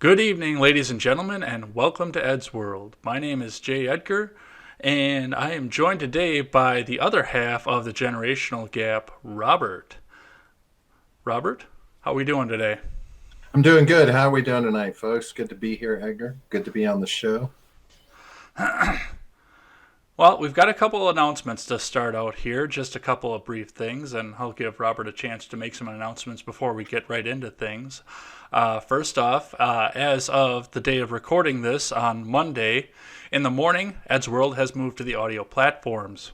Good evening, ladies and gentlemen, and welcome to Ed's World. My name is Jay Edgar, and I am joined today by the other half of the generational gap, Robert. Robert, how are we doing today? I'm doing good. How are we doing tonight, folks? Good to be here, Edgar. Good to be on the show. Well, we've got a couple of announcements to start out here, just a couple of brief things, and I'll give Robert a chance to make some announcements before we get right into things. First off, as of the day of recording this on Monday in the morning, Ed's World has moved to the audio platforms.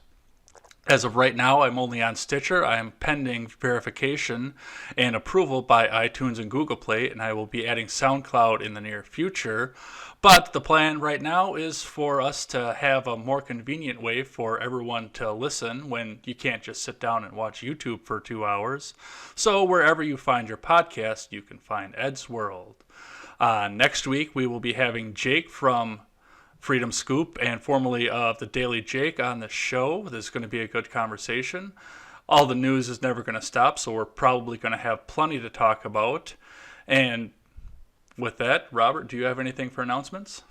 As of right now, I'm only on Stitcher. I am pending verification and approval by iTunes and Google Play, and I will be adding SoundCloud in the near future. But the plan right now is for us to have a more convenient way for everyone to listen when you can't just sit down and watch YouTube for 2 hours. So wherever you find your podcast, you can find Ed's World. Next week, we will be having Jake from Freedom Scoop and formerly of the Daily Jake on the show. This is going to be a good conversation. All the news is never going to stop, so we're probably going to have plenty to talk about. And with that, Robert, do you have anything for announcements?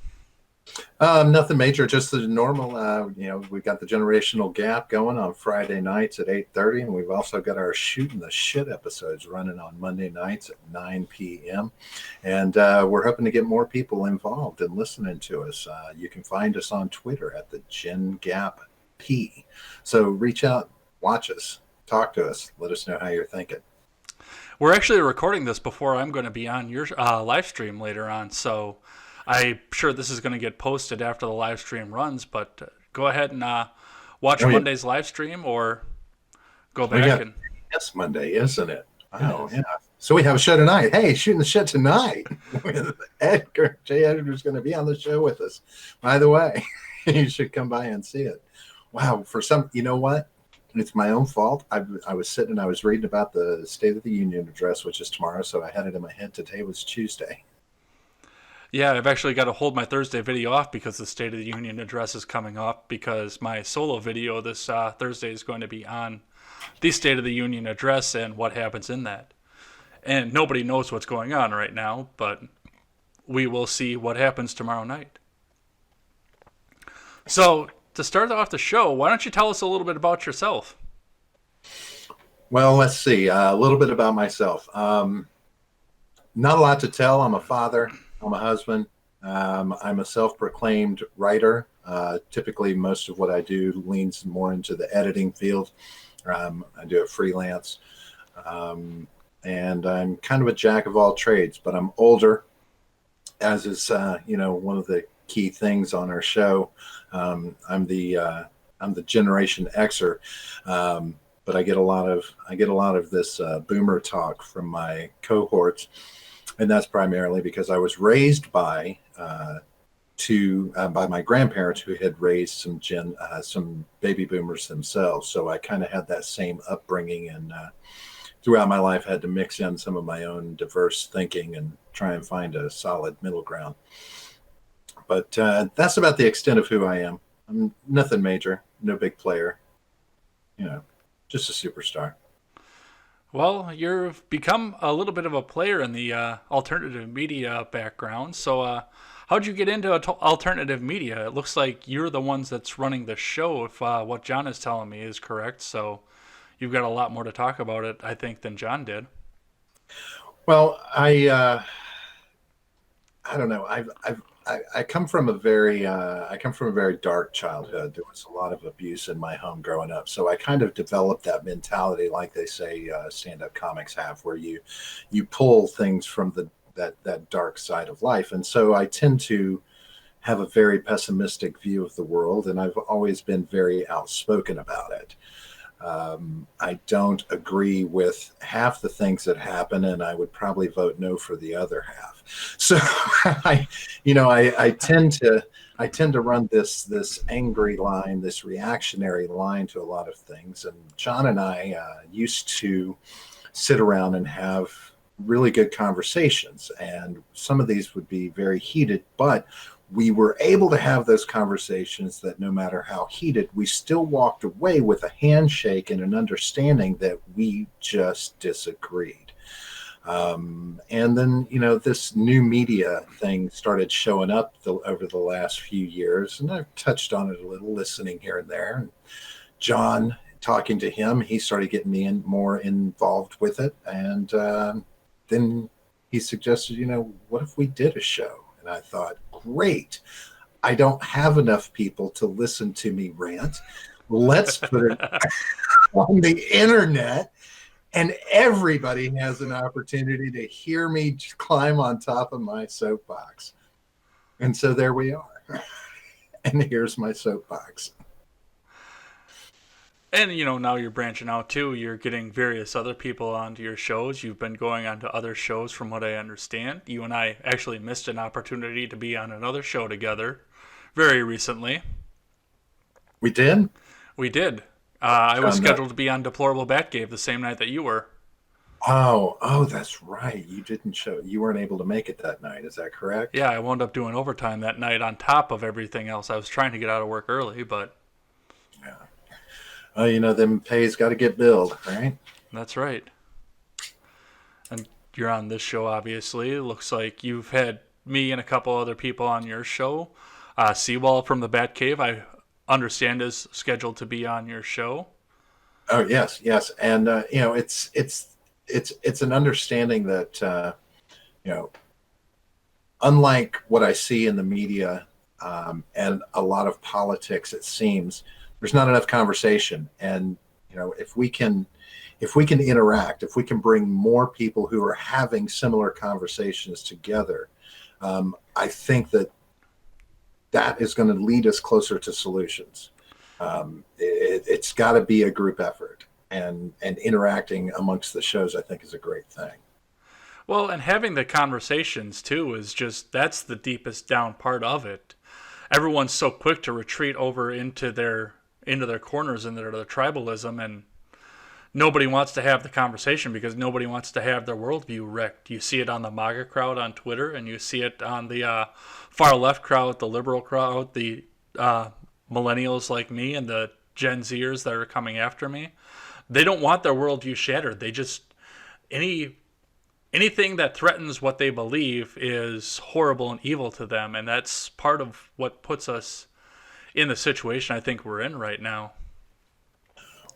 Nothing major, just the normal. We've got the generational gap going on Friday nights at 8:30, and we've also got our shooting the shit episodes running on Monday nights at 9 p.m. And we're hoping to get more people involved and listening to us. You can find us on Twitter at the Gen Gap P. So reach out, watch us, talk to us, let us know how you're thinking. We're actually recording this before I'm going to be on your live stream later on, so I'm sure this is going to get posted after the live stream runs, but go ahead and watch Oh, yeah. Monday's live stream or go We back got and Yes Monday, isn't it? it Oh, is. yeah. So we have a show tonight. Hey, shooting the shit tonight with Edgar. Jay Edgar's going to be on the show with us. By the way, you should come by and see it. Wow. You know what? It's my own fault. I was sitting and I was reading about the State of the Union address, which is tomorrow. So I had it in my head. Today was Tuesday. Yeah, I've actually got to hold my Thursday video off because the State of the Union address is coming up because my solo video this Thursday is going to be on the State of the Union address and what happens in that. And nobody knows what's going on right now, but we will see what happens tomorrow night. So, to start off the show, why don't you tell us a little bit about yourself? Well, let's see. A little bit about myself. Not a lot to tell. I'm a father. I'm a husband. I'm a self-proclaimed writer. Typically, most of what I do leans more into the editing field. I do it freelance. And I'm kind of a jack of all trades, but I'm older, as is, one of the key things on our show. I'm the Generation Xer. But I get a lot of this boomer talk from my cohorts, and that's primarily because I was raised by my grandparents who had raised some baby boomers themselves. So I kind of had that same upbringing, and throughout my life had to mix in some of my own diverse thinking and try and find a solid middle ground. But that's about the extent of who I am. I'm nothing major, no big player, just a superstar. Well, you've become a little bit of a player in the alternative media background. So, how'd you get into alternative media? It looks like you're the ones that's running the show, if what John is telling me is correct. So, you've got a lot more to talk about it, I think, than John did. Well, I don't know. I come from a very dark childhood. There was a lot of abuse in my home growing up, so I kind of developed that mentality, like they say stand-up comics have, where you pull things from that dark side of life, and so I tend to have a very pessimistic view of the world, and I've always been very outspoken about it. I don't agree with half the things that happen, and I would probably vote no for the other half. So, I tend to run this angry line, this reactionary line to a lot of things. And John and I used to sit around and have really good conversations, and some of these would be very heated, but we were able to have those conversations that no matter how heated, we still walked away with a handshake and an understanding that we just disagreed. And then, this new media thing started showing up over the last few years, and I've touched on it a little, listening here and there. And John, talking to him, he started getting me more involved with it. And then he suggested, what if we did a show? And I thought, great. I don't have enough people to listen to me rant. Let's put it on the internet, and everybody has an opportunity to hear me climb on top of my soapbox. And so there we are. And here's my soapbox. And, now you're branching out too. You're getting various other people onto your shows. You've been going on to other shows from what I understand. You and I actually missed an opportunity to be on another show together very recently. We did? We did. I was scheduled to be on Deplorable Batcave the same night that you were. Oh, that's right. You didn't show. You weren't able to make it that night. Is that correct? Yeah, I wound up doing overtime that night on top of everything else. I was trying to get out of work early, but... Yeah. Them pays got to get billed, right? That's right. And you're on this show, obviously. It looks like you've had me and a couple other people on your show. Seawall from the Batcave, I understand, is scheduled to be on your show. Oh, yes. And, it's an understanding that, unlike what I see in the media and a lot of politics, it seems, there's not enough conversation. And, if we can interact, if we can bring more people who are having similar conversations together, I think that is going to lead us closer to solutions. It's got to be a group effort, and interacting amongst the shows, I think, is a great thing. Well, and having the conversations too is that's the deepest down part of it. Everyone's so quick to retreat over into their corners and their tribalism, and nobody wants to have the conversation because nobody wants to have their worldview wrecked. You see it on the MAGA crowd on Twitter, and you see it on the far left crowd, the liberal crowd, the millennials like me, and the Gen Zers that are coming after me. They don't want their worldview shattered. They just anything that threatens what they believe is horrible and evil to them, and that's part of what puts us in the situation I think we're in right now.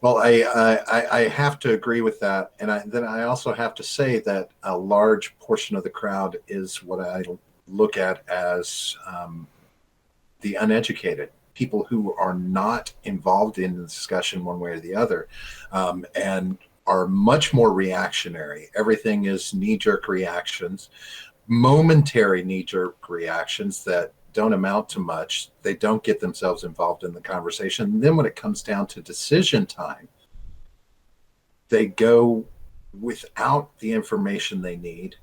Well, I have to agree with that, and then I also have to say that a large portion of the crowd is what I look at as the uneducated, people who are not involved in the discussion one way or the other, and are much more reactionary. Everything is knee-jerk reactions, momentary knee-jerk reactions that don't amount to much. They don't get themselves involved in the conversation. And then when it comes down to decision time, they go without the information they need.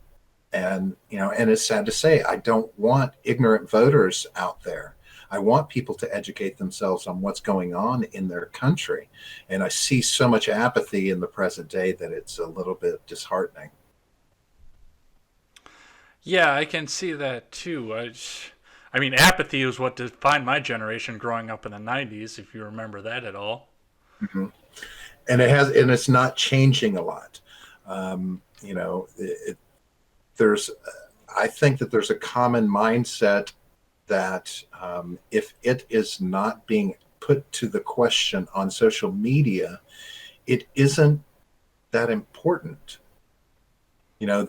And, and it's sad to say, I don't want ignorant voters out there. I want people to educate themselves on what's going on in their country. And I see so much apathy in the present day that it's a little bit disheartening. Yeah, I can see that too. I mean, apathy was what defined my generation growing up in the 90s, if you remember that at all. Mm-hmm. And it's not changing a lot. I think that there's a common mindset that if it is not being put to the question on social media, it isn't that important. The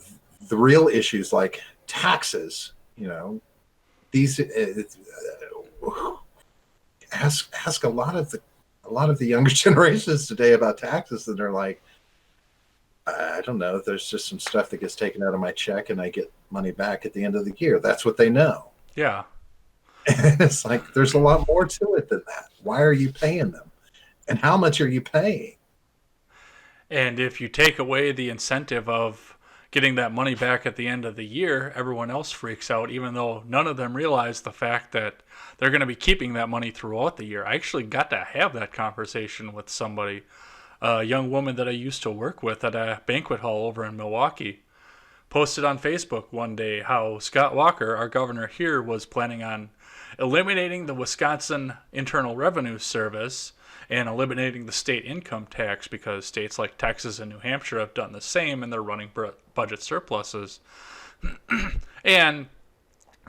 real issues like taxes, these ask a lot of the younger generations today about taxes, and they're like, I don't know, there's just some stuff that gets taken out of my check and I get money back at the end of the year. That's what they know. Yeah. And it's like, there's a lot more to it than that. Why are you paying them? And how much are you paying? And if you take away the incentive of getting that money back at the end of the year, everyone else freaks out, even though none of them realize the fact that they're going to be keeping that money throughout the year. I actually got to have that conversation with somebody, a young woman that I used to work with at a banquet hall over in Milwaukee, posted on Facebook one day how Scott Walker, our governor here, was planning on eliminating the Wisconsin Internal Revenue Service and eliminating the state income tax, because states like Texas and New Hampshire have done the same and they're running budget surpluses. And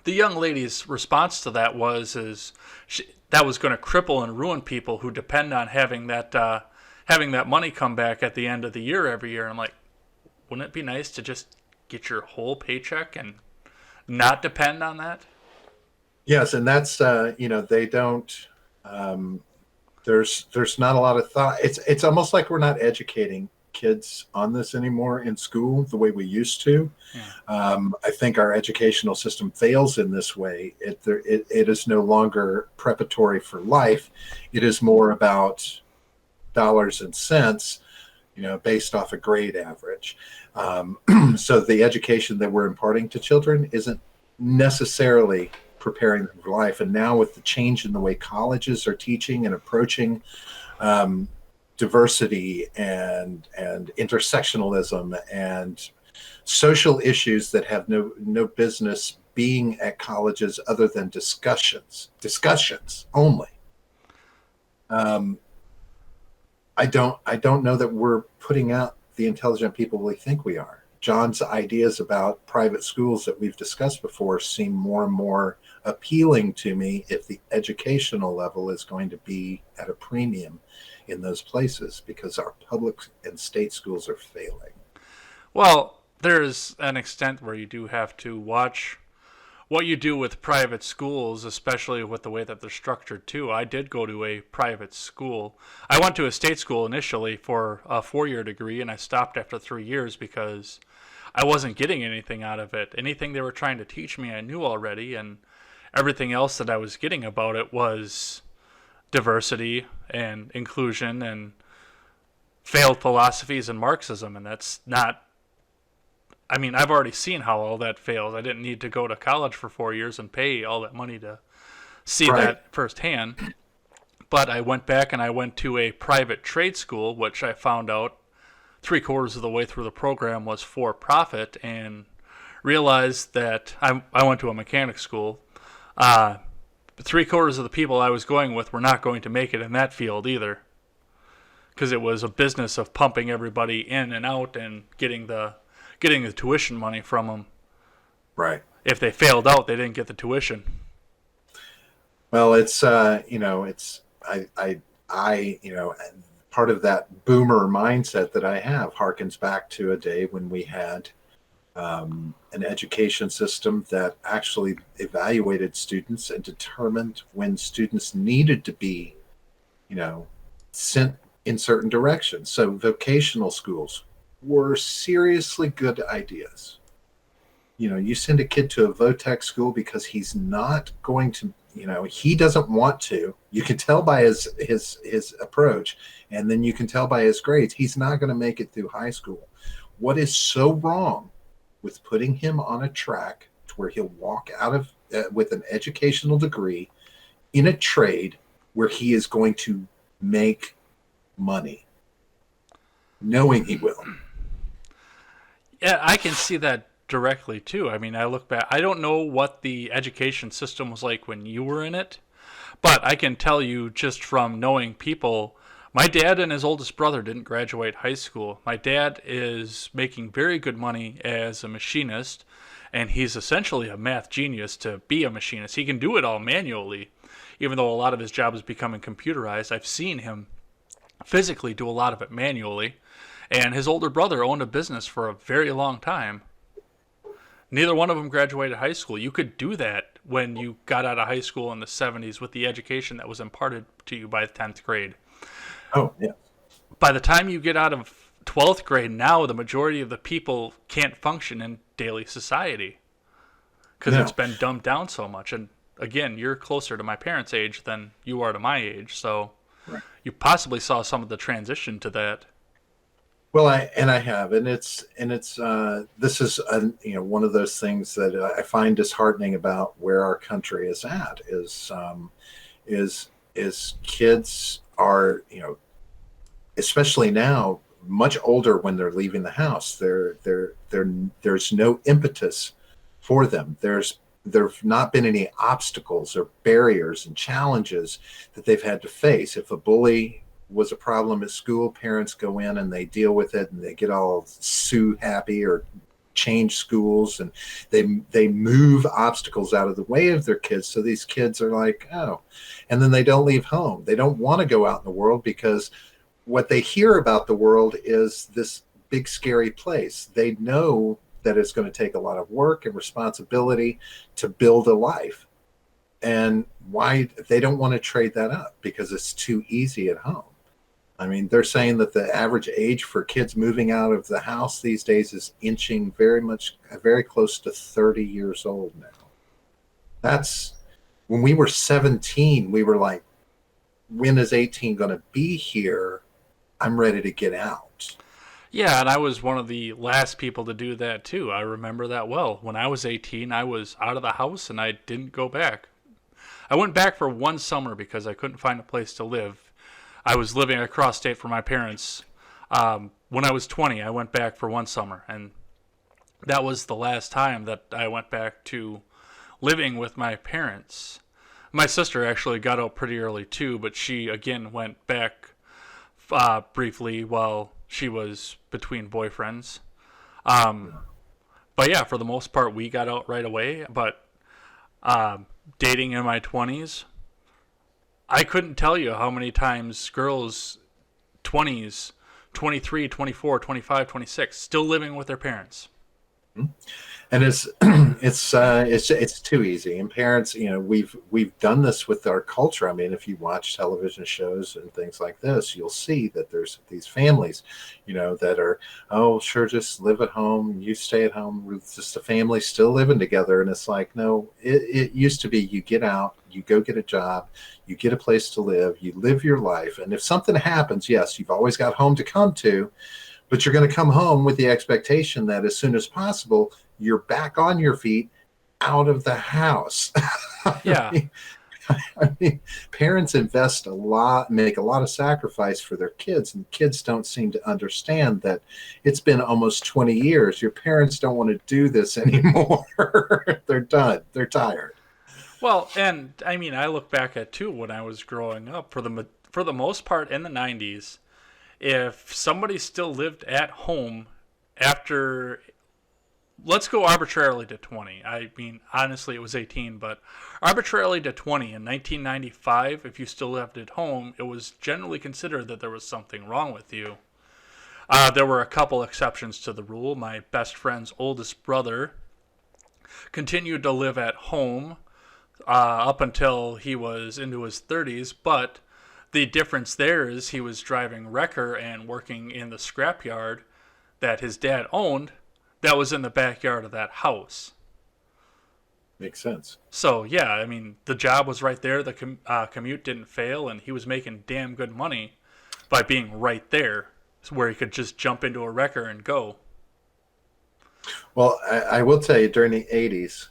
the young lady's response to that that was going to cripple and ruin people who depend on having that money come back at the end of the year every year. And I'm like, wouldn't it be nice to just get your whole paycheck and not depend on that? Yes, and that's they don't. There's not a lot of thought. It's almost like we're not educating kids on this anymore in school the way we used to. Yeah. I think our educational system fails in this way. It is no longer preparatory for life. It is more about dollars and cents, based off a grade average. So the education that we're imparting to children isn't necessarily preparing them for life. And now with the change in the way colleges are teaching and approaching diversity and intersectionalism and social issues that have no business being at colleges other than discussions only. I don't know that we're putting out the intelligent people we think we are. John's ideas about private schools that we've discussed before seem more and more appealing to me if the educational level is going to be at a premium in those places, because our public and state schools are failing. Well, there's an extent where you do have to watch what you do with private schools, especially with the way that they're structured too. I did go to a private school. I went to a state school initially for a 4-year degree, and I stopped after 3 years because I wasn't getting anything out of it. Anything they were trying to teach me, I knew already, and everything else that I was getting about it was diversity and inclusion and failed philosophies and Marxism, and that's not. I mean, I've already seen how all that fails. I didn't need to go to college for 4 years and pay all that money to see that firsthand. But I went back and I went to a private trade school, which I found out 3/4 of the way through the program was for profit, and realized that I went to a mechanic school. 3/4 of the people I was going with were not going to make it in that field either, because it was a business of pumping everybody in and out and getting the tuition money from them. Right. If they failed out, they didn't get the tuition. Well, it's part of that boomer mindset that I have harkens back to a day when we had an education system that actually evaluated students and determined when students needed to be, sent in certain directions. So vocational schools were seriously good ideas. You send a kid to a VOTEC school because he's not going to, he doesn't want to. You can tell by his approach, and then you can tell by his grades, he's not going to make it through high school. What is so wrong with putting him on a track to where he'll walk out of with an educational degree in a trade where he is going to make money, knowing he will? Yeah, I can see that directly too. I mean, I look back, I don't know what the education system was like when you were in it, but I can tell you just from knowing people. My dad and his oldest brother didn't graduate high school. My dad is making very good money as a machinist, and he's essentially a math genius to be a machinist. He can do it all manually, even though a lot of his job is becoming computerized. I've seen him physically do a lot of it manually. And his older brother owned a business for a very long time. Neither one of them graduated high school. You could do that when you got out of high school in the 70s with the education that was imparted to you by the 10th grade. Oh, yeah. By the time you get out of 12th grade now, the majority of the people can't function in daily society because it's been dumbed down so much. And again, you're closer to my parents' age than you are to my age, so you possibly saw some of the transition to that. Well, I have, and it's this is one of those things that I find disheartening about where our country is at is kids are, especially now, much older when they're leaving the house. There's no impetus for them. There've not been any obstacles or barriers and challenges that they've had to face. If a bully was a problem at school, parents go in and they deal with it and they get all sue happy or change schools, and they move obstacles out of the way of their kids. So these kids are like, oh, and then they don't leave home. They don't want to go out in the world because what they hear about the world is this big scary place. They know that it's going to take a lot of work and responsibility to build a life. And why they don't want to trade that up because it's too easy at home. I mean, they're saying that the average age for kids moving out of the house these days is inching very close to 30 years old now. That's when we were 17, we were like, when is 18 going to be here? I'm ready to get out. Yeah, and I was one of the last people to do that too. I remember that well. When I was 18, I was out of the house and I didn't go back. I went back for one summer because I couldn't find a place to live. I was living across state from my parents. When I was 20, I went back for one summer, and that was the last time that I went back to living with my parents. My sister actually got out pretty early too, but she again went back briefly while she was between boyfriends. But yeah, for the most part, we got out right away. But dating in my 20s, I couldn't tell you how many times girls, 20s, 23, 24, 25, 26, still living with their parents. And it's too easy. And parents, we've done this with our culture. I mean, if you watch television shows and things like this, you'll see that there's these families, that are, oh, sure, just live at home. You stay at home. It's just a family still living together. And it's like, no, it used to be you get out, you go get a job, you get a place to live, you live your life. And if something happens, yes, you've always got home to come to. But you're going to come home with the expectation that as soon as possible, you're back on your feet out of the house. Yeah. I mean, parents invest a lot, make a lot of sacrifice for their kids, and kids don't seem to understand that it's been almost 20 years. Your parents don't want to do this anymore. They're done. They're tired. Well, and I mean, I look back at too when I was growing up. For the most part in the 90s, if somebody still lived at home after, let's go arbitrarily to 20. I mean, honestly, it was 18, but arbitrarily to 20 in 1995, if you still lived at home, it was generally considered that there was something wrong with you. There were a couple exceptions to the rule. My best friend's oldest brother continued to live at home up until he was into his 30s, but the difference there is he was driving wrecker and working in the scrapyard that his dad owned that was in the backyard of that house. Makes sense. So, yeah, I mean, the job was right there. The commute didn't fail, and he was making damn good money by being right there where he could just jump into a wrecker and go. Well, I will tell you, during the 80s,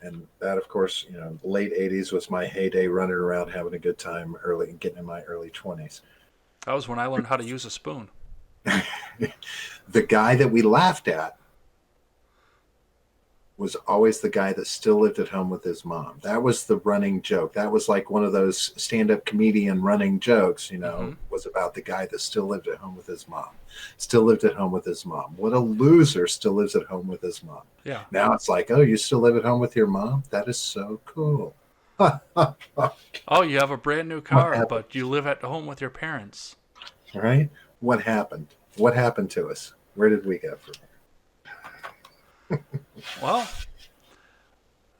and that, of course, late 80s was my heyday, running around having a good time, getting in my early 20s. That was when I learned how to use a spoon. The guy that we laughed at was always the guy that still lived at home with his mom. That was the running joke. That was like one of those stand-up comedian running jokes, was about the guy that still lived at home with his mom. Still lived at home with his mom. What a loser still lives at home with his mom. Yeah. Now it's like, oh, you still live at home with your mom? That is so cool. Oh, you have a brand new car, but you live at home with your parents. Right? What happened? What happened to us? Where did we go from here? Well,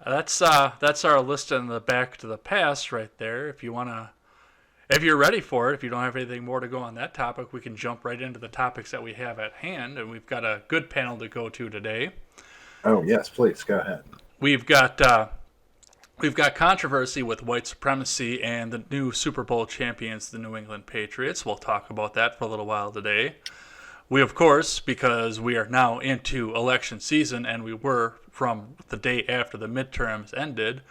that's our list in the Back to the Past right there. If you're ready for it, if you don't have anything more to go on that topic, we can jump right into the topics that we have at hand, and we've got a good panel to go to today. Oh yes, please go ahead. We've got controversy with white supremacy and the new Super Bowl champions, the New England Patriots. We'll talk about that for a little while today. We, of course, because we are now into election season, and we were from the day after the midterms ended,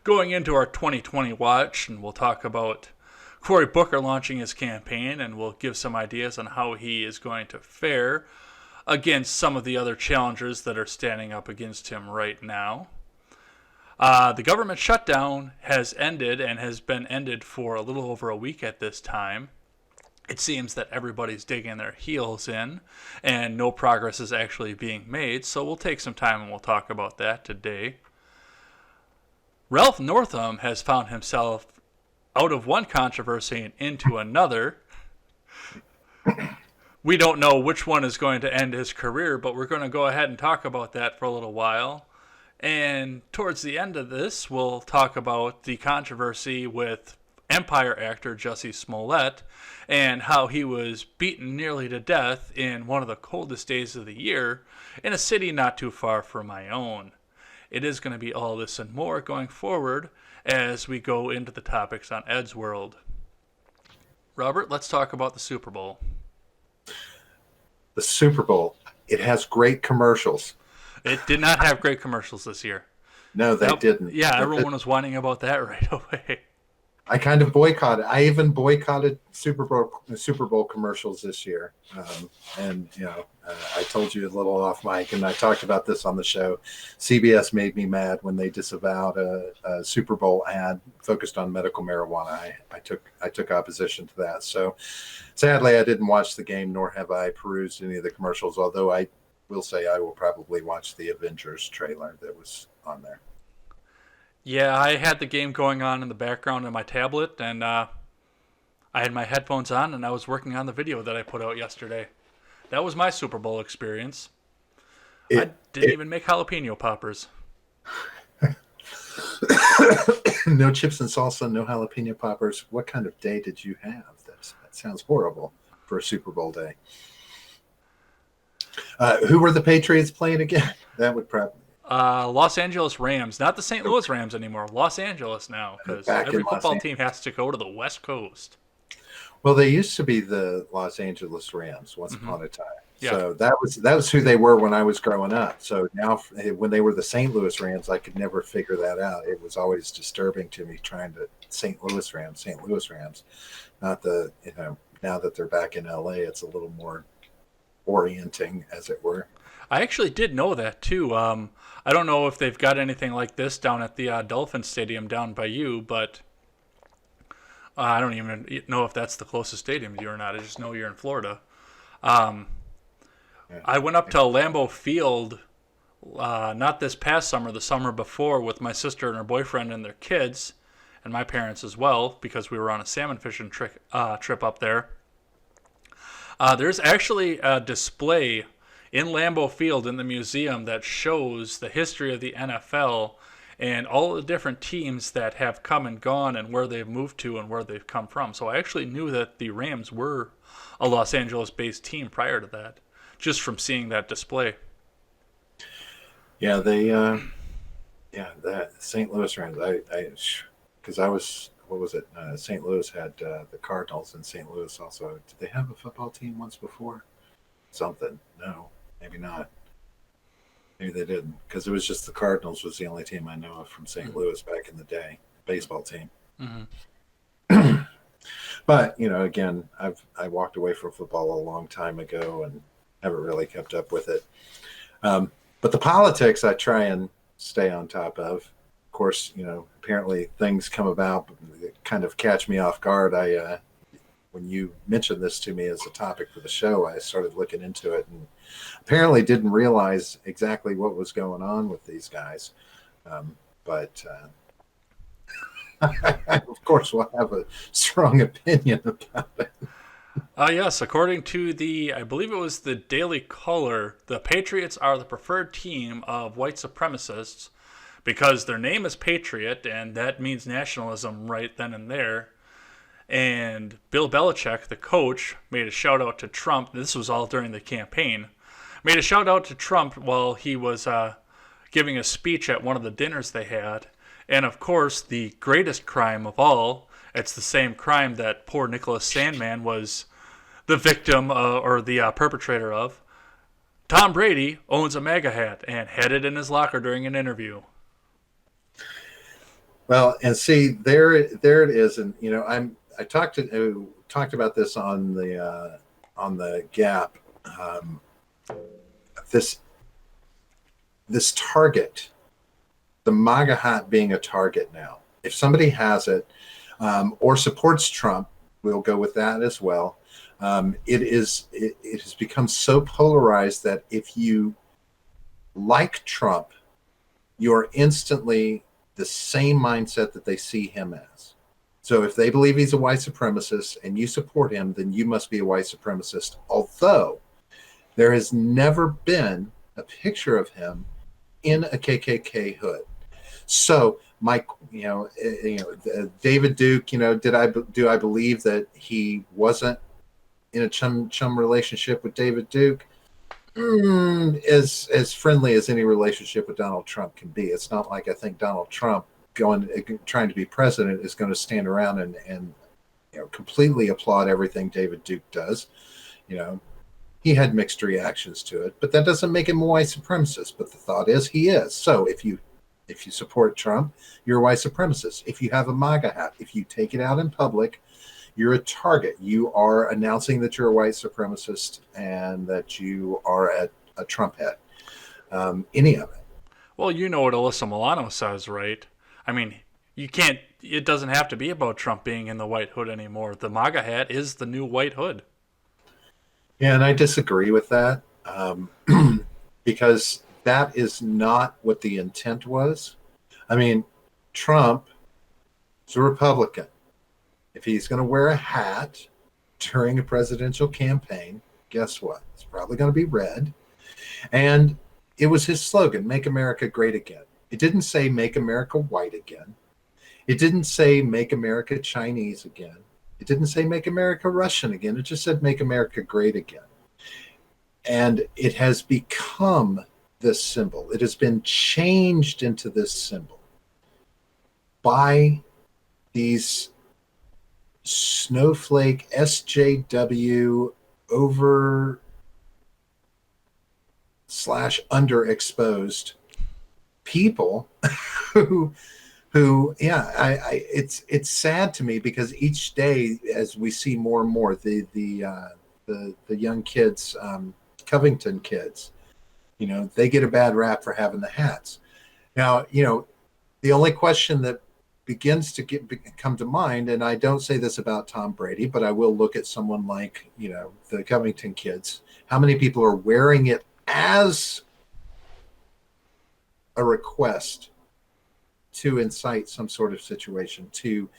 going into our 2020 watch, and we'll talk about Cory Booker launching his campaign, and we'll give some ideas on how he is going to fare against some of the other challengers that are standing up against him right now. The government shutdown has ended and has been ended for a little over a week at this time. It seems that everybody's digging their heels in and no progress is actually being made, so we'll take some time and we'll talk about that today. Ralph Northam has found himself out of one controversy and into another. We don't know which one is going to end his career, but we're going to go ahead and talk about that for a little while. And towards the end of this, we'll talk about the controversy with Empire actor Jussie Smollett and how he was beaten nearly to death in one of the coldest days of the year in a city not too far from my own. It is going to be all this and more going forward as we go into the topics on Ed's World. Robert, let's talk about the Super Bowl. The Super Bowl, it has great commercials. It did not have great commercials this year. No, they didn't. Yeah, everyone was whining about that right away. I kind of boycotted. I even boycotted Super Bowl commercials this year. I told you a little off mic, and I talked about this on the show. CBS made me mad when they disavowed a Super Bowl ad focused on medical marijuana. I took opposition to that. So, sadly, I didn't watch the game, nor have I perused any of the commercials. Although I will say I will probably watch the Avengers trailer that was on there. Yeah, I had the game going on in the background on my tablet, and I had my headphones on, and I was working on the video that I put out yesterday. That was my Super Bowl experience. I didn't even make jalapeno poppers. No chips and salsa, no jalapeno poppers. What kind of day did you have? That sounds horrible for a Super Bowl day. Who were the Patriots playing again? That would probably... Los Angeles Rams, not the St. Louis Rams anymore. Los Angeles now, because every football team has to go to the West Coast. Well, they used to be the Los Angeles Rams once upon a time. Yeah. So that was who they were when I was growing up. So now, when they were the St. Louis Rams, I could never figure that out. It was always disturbing to me trying to St. Louis Rams. Not the now that they're back in LA, it's a little more orienting, as it were. I actually did know that too. I don't know if they've got anything like this down at the Dolphin Stadium down by you, but I don't even know if that's the closest stadium to you or not. I just know you're in Florida. I went up to Lambeau Field not this past summer, the summer before, with my sister and her boyfriend and their kids, and my parents as well, because we were on a salmon fishing trip up there. There's actually a display in Lambeau Field in the museum that shows the history of the NFL and all the different teams that have come and gone and where they've moved to and where they've come from. So I actually knew that the Rams were a Los Angeles-based team prior to that, just from seeing that display. Yeah, that St. Louis Rams. What was it? St. Louis had the Cardinals, and St. Louis also. Did they have a football team once before? Something. No, maybe not. Maybe they didn't, because it was just the Cardinals was the only team I know of from St. Louis back in the day, baseball team. Mm-hmm. But again, I walked away from football a long time ago and haven't really kept up with it. But the politics I try and stay on top of. Of course, apparently things come about that kind of catch me off guard. When you mentioned this to me as a topic for the show, I started looking into it and apparently didn't realize exactly what was going on with these guys. But of course, we'll have a strong opinion about it. Yes, according to I believe it was the Daily Caller, the Patriots are the preferred team of white supremacists because their name is Patriot, and that means nationalism right then and there. And Bill Belichick, the coach, made a shout out to Trump. This was all during the campaign. Made a shout out to Trump while he was giving a speech at one of the dinners they had. And of course, the greatest crime of all, it's the same crime that poor Nicholas Sandmann was the victim or the perpetrator of. Tom Brady owns a MAGA hat and had it in his locker during an interview. Well, and see, there it is, and I talked about this on the Gap. This target, the MAGA hat being a target now. If somebody has it or supports Trump, we'll go with that as well. It has become so polarized that if you like Trump, you're instantly the same mindset that they see him as. So if they believe he's a white supremacist and you support him, then you must be a white supremacist. Although there has never been a picture of him in a KKK hood. So Mike, David Duke, do I believe that he wasn't in a chum relationship with David Duke? As friendly as any relationship with Donald Trump can be. It's not like I think Donald Trump trying to be president is going to stand around and completely applaud everything David Duke does. He had mixed reactions to it, but that doesn't make him a white supremacist. But the thought is he is. So if you support Trump, you're a white supremacist. If you have a MAGA hat, if you take it out in public, you're a target. You are announcing that you're a white supremacist and that you are a Trump head. Any of it. Well, you know what Alyssa Milano says, right? I mean, it doesn't have to be about Trump being in the white hood anymore. The MAGA hat is the new white hood. Yeah, and I disagree with that because that is not what the intent was. I mean, Trump is a Republican. If he's going to wear a hat during a presidential campaign, guess what? It's probably going to be red. And it was his slogan, Make America Great Again. It didn't say Make America White Again. It didn't say Make America Chinese again. It didn't say Make America Russian again. It just said Make America Great Again. And it has become this symbol. It has been changed into this symbol by these snowflake SJW over / underexposed people who it's sad to me because each day as we see more and more the young kids, Covington kids, they get a bad rap for having the hats. Now, the only question that begins to come to mind, and I don't say this about Tom Brady, but I will look at someone like, the Covington kids. How many people are wearing it as a request to incite some sort of situation, to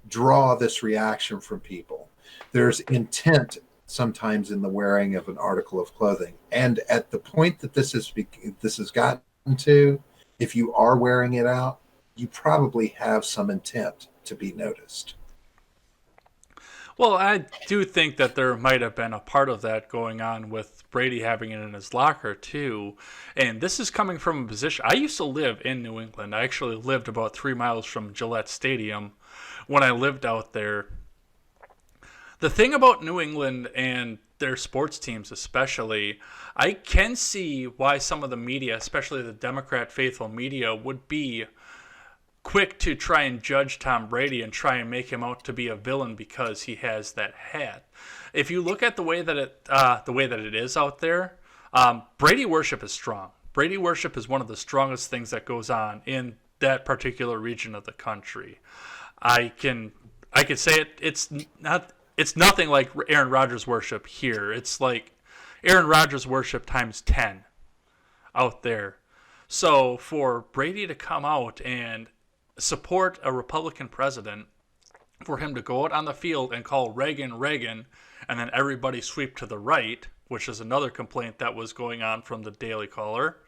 draw this reaction from people? There's intent sometimes in the wearing of an article of clothing. And at the point that this has gotten to, if you are wearing it out, you probably have some intent to be noticed. Well, I do think that there might have been a part of that going on with Brady having it in his locker, too. And this is coming from a position. I used to live in New England. I actually lived about 3 miles from Gillette Stadium when I lived out there. The thing about New England and their sports teams especially, I can see why some of the media, especially the Democrat faithful media, would be quick to try and judge Tom Brady and try and make him out to be a villain because he has that hat. If you look at the way that it is out there, Brady worship is strong. Brady worship is one of the strongest things that goes on in that particular region of the country. I could say it. It's nothing like Aaron Rodgers worship here. It's like Aaron Rodgers worship times 10 out there. So for Brady to come out and support a Republican president, for him to go out on the field and call Reagan, Reagan, and then everybody sweep to the right, which is another complaint that was going on from the Daily Caller,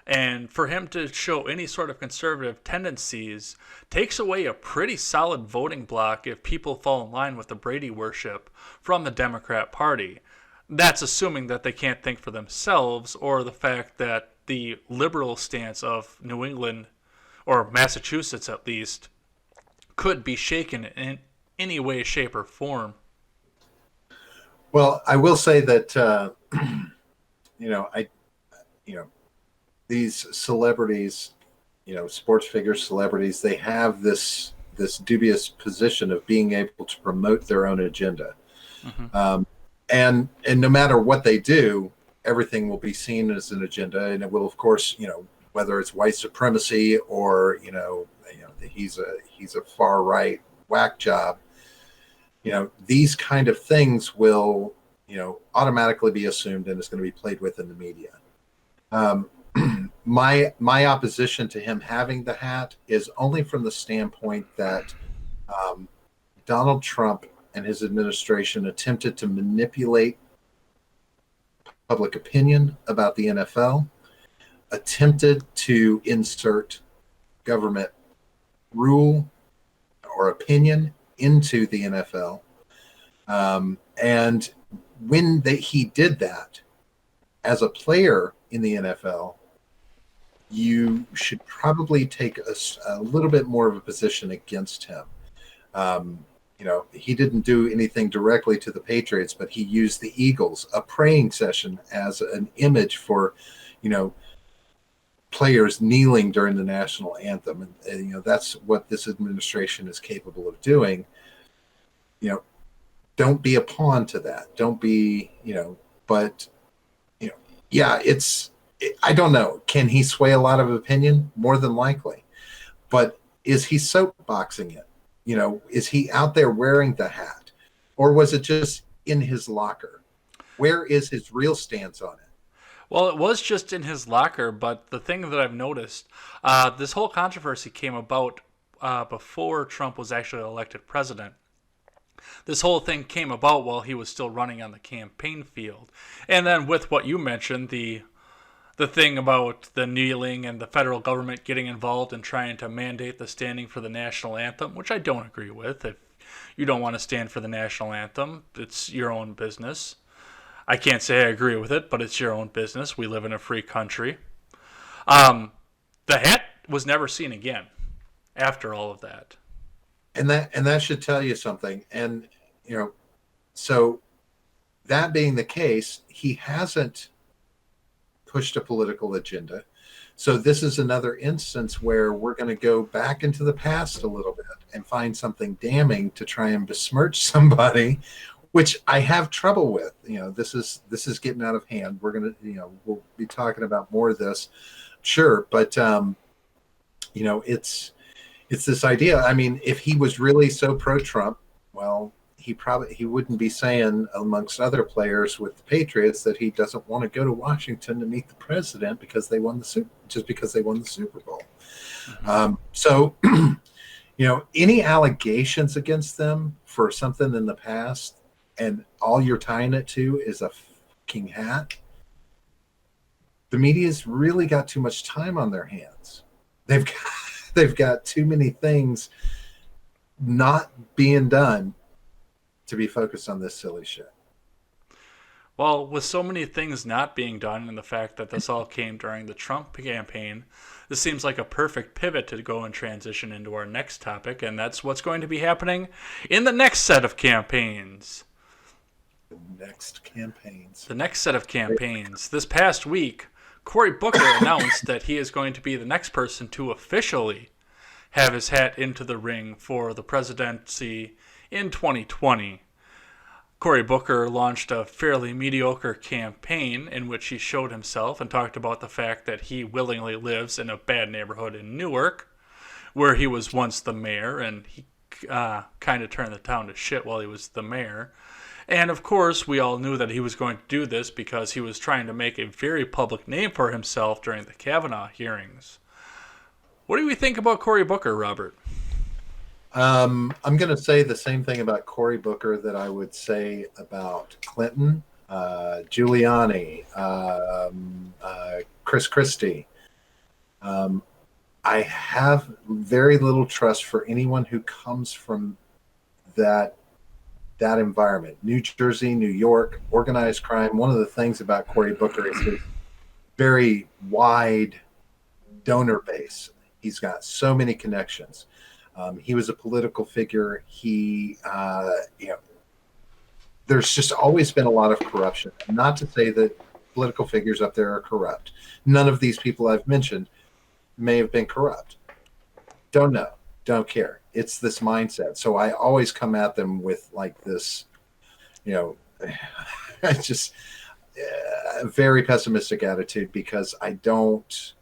and for him to show any sort of conservative tendencies takes away a pretty solid voting block if people fall in line with the Brady worship from the Democrat Party. That's assuming that they can't think for themselves, or the fact that the liberal stance of New England, or Massachusetts at least, could be shaken in any way, shape, or form. Well, I will say that these celebrities, sports figures, celebrities, they have this dubious position of being able to promote their own agenda. Mm-hmm. And no matter what they do, everything will be seen as an agenda, and it will, of course, whether it's white supremacy or he's a far right whack job. These kind of things will automatically be assumed and is going to be played with in the media. My opposition to him having the hat is only from the standpoint that Donald Trump and his administration attempted to manipulate public opinion about the NFL, attempted to insert government rule or opinion into the NFL. And when he did that, as a player in the NFL, you should probably take a little bit more of a position against him. He didn't do anything directly to the Patriots, but he used the Eagles, a praying session, as an image for, players kneeling during the national anthem. And that's what this administration is capable of doing. Don't be a pawn to that. Don't be, but, I don't know. Can he sway a lot of opinion? More than likely. But is he soapboxing it? Is he out there wearing the hat? Or was it just in his locker? Where is his real stance on it? Well, it was just in his locker, but the thing that I've noticed, this whole controversy came about before Trump was actually elected president. This whole thing came about while he was still running on the campaign field. And then with what you mentioned, the thing about the kneeling and the federal government getting involved and trying to mandate the standing for the national anthem, which I don't agree with. If you don't want to stand for the national anthem, it's your own business. I can't say I agree with it, but it's your own business. We live in a free country. The hat was never seen again after all of that. And that should tell you something. And, so that being the case, he hasn't pushed a political agenda. So this is another instance where we're going to go back into the past a little bit and find something damning to try and besmirch somebody, which I have trouble with. This is getting out of hand. We're going to, we'll be talking about more of this, sure. But, it's this idea. I mean, if he was really so pro-Trump, well, he wouldn't be saying, amongst other players with the Patriots, that he doesn't want to go to Washington to meet the president because they won the Super Bowl. So, any allegations against them for something in the past, and all you're tying it to is a fucking hat, the media's really got too much time on their hands. They've got too many things not being done to be focused on this silly shit. Well, with so many things not being done and the fact that this all came during the Trump campaign, this seems like a perfect pivot to go and transition into our next topic, and that's what's going to be happening in the next set of campaigns. The next set of campaigns. This past week, Cory Booker announced that he is going to be the next person to officially have his hat into the ring for the presidency in 2020. Cory Booker launched a fairly mediocre campaign in which he showed himself and talked about the fact that he willingly lives in a bad neighborhood in Newark, where he was once the mayor, and he kind of turned the town to shit while he was the mayor. And of course, we all knew that he was going to do this because he was trying to make a very public name for himself during the Kavanaugh hearings. What do we think about Cory Booker, Robert? I'm going to say the same thing about Cory Booker that I would say about Clinton, Giuliani, Chris Christie. I have very little trust for anyone who comes from that environment. New Jersey, New York, organized crime. One of the things about Cory Booker is his very wide donor base. He's got so many connections. He was a political figure. There's just always been a lot of corruption. Not to say that political figures up there are corrupt. None of these people I've mentioned may have been corrupt. Don't know. Don't care. It's this mindset. So I always come at them with like this, just a very pessimistic attitude because I don't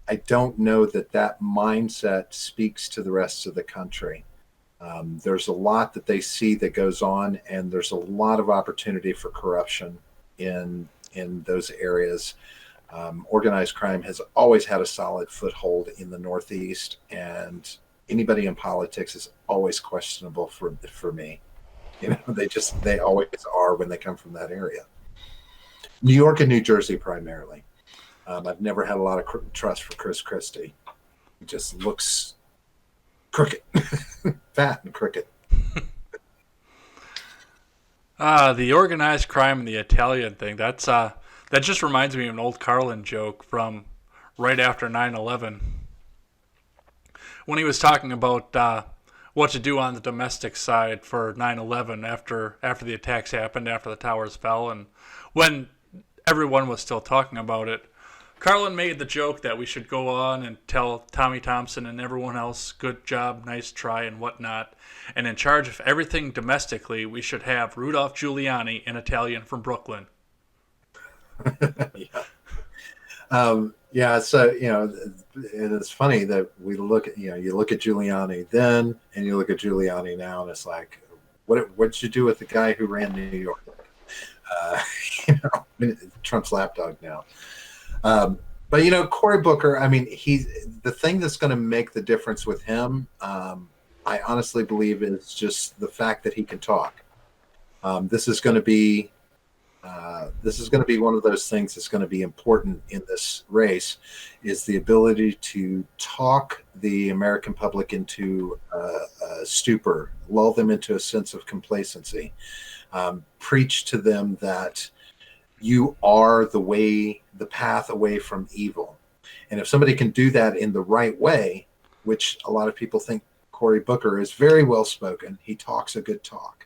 I don't know that that mindset speaks to the rest of the country. There's a lot that they see that goes on, and there's a lot of opportunity for corruption in those areas. Organized crime has always had a solid foothold in the Northeast, and anybody in politics is always questionable for me. You know, they always are when they come from that area. New York and New Jersey primarily. I've never had a lot of trust for Chris Christie. He just looks crooked, fat and crooked. The organized crime and the Italian thing, that just reminds me of an old Carlin joke from right after 9/11 when he was talking about what to do on the domestic side for 9/11 after the attacks happened, after the towers fell, and when everyone was still talking about it. Carlin made the joke that we should go on and tell Tommy Thompson and everyone else, good job, nice try, and whatnot. And in charge of everything domestically, we should have Rudolph Giuliani, an Italian from Brooklyn. Yeah. Yeah. So, it's funny that we look at, you look at Giuliani then and you look at Giuliani now, and it's like, what'd you do with the guy who ran New York? Trump's lapdog now. But Cory Booker, I mean, he's the thing that's going to make the difference with him. I honestly believe is just the fact that he can talk. This is going to be one of those things that's going to be important in this race, is the ability to talk the American public into a stupor, lull them into a sense of complacency, preach to them that you are the path away from evil. And if somebody can do that in the right way, which a lot of people think Cory Booker is very well spoken, he talks a good talk.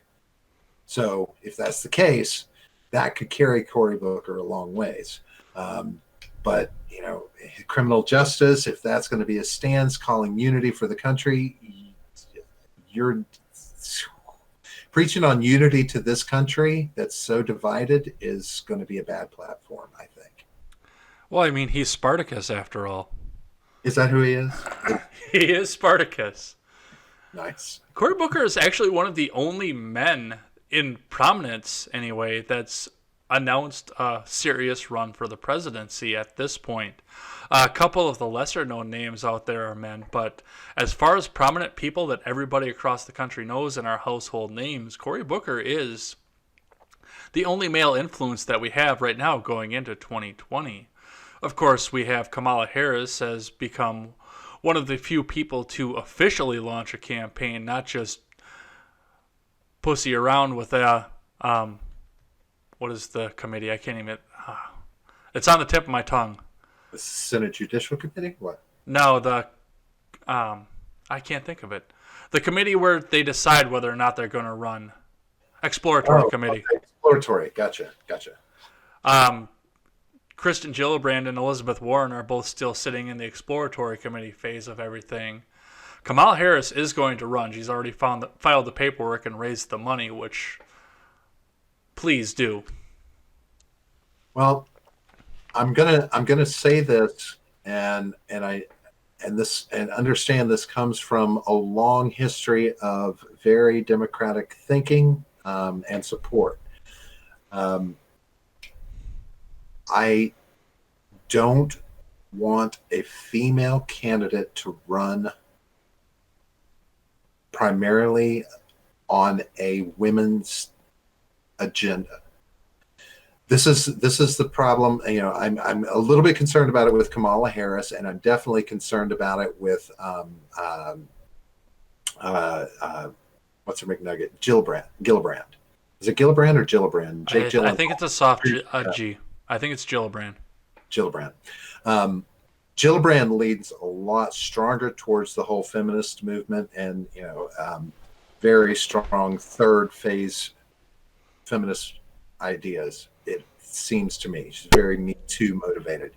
So if that's the case, that could carry Cory Booker a long ways. But criminal justice, if that's going to be a stance calling unity for the country, you're preaching on unity to this country that's so divided is going to be a bad platform, I think. Well, I mean, he's Spartacus after all. Is that who he is? He is Spartacus. Nice. Cory Booker is actually one of the only men in prominence, anyway, that's announced a serious run for the presidency at this point. A couple of the lesser known names out there are men, but as far as prominent people that everybody across the country knows and are household names, Cory Booker is the only male influence that we have right now going into 2020. Of course, we have Kamala Harris has become one of the few people to officially launch a campaign, not just pussy around with what is the committee? I can't even. It's on the tip of my tongue. The Senate Judicial Committee? What? No, I can't think of it. The committee where they decide whether or not they're going to run. Exploratory committee. Okay. Exploratory. Gotcha. Kristen Gillibrand and Elizabeth Warren are both still sitting in the exploratory committee phase of everything. Kamala Harris is going to run. She's already filed the paperwork and raised the money, which please do. Well, I'm gonna say this, and understand this comes from a long history of very democratic thinking and support. I don't want a female candidate to run primarily on a women's agenda. This is the problem. I'm a little bit concerned about it with Kamala Harris, and I'm definitely concerned about it with what's her McNugget? Gillibrand. Is it Gillibrand or Gillibrand? I think it's a soft G. I think it's Gillibrand. Gillibrand leads a lot stronger towards the whole feminist movement, and very strong third phase feminist ideas. It seems to me she's very Me Too motivated,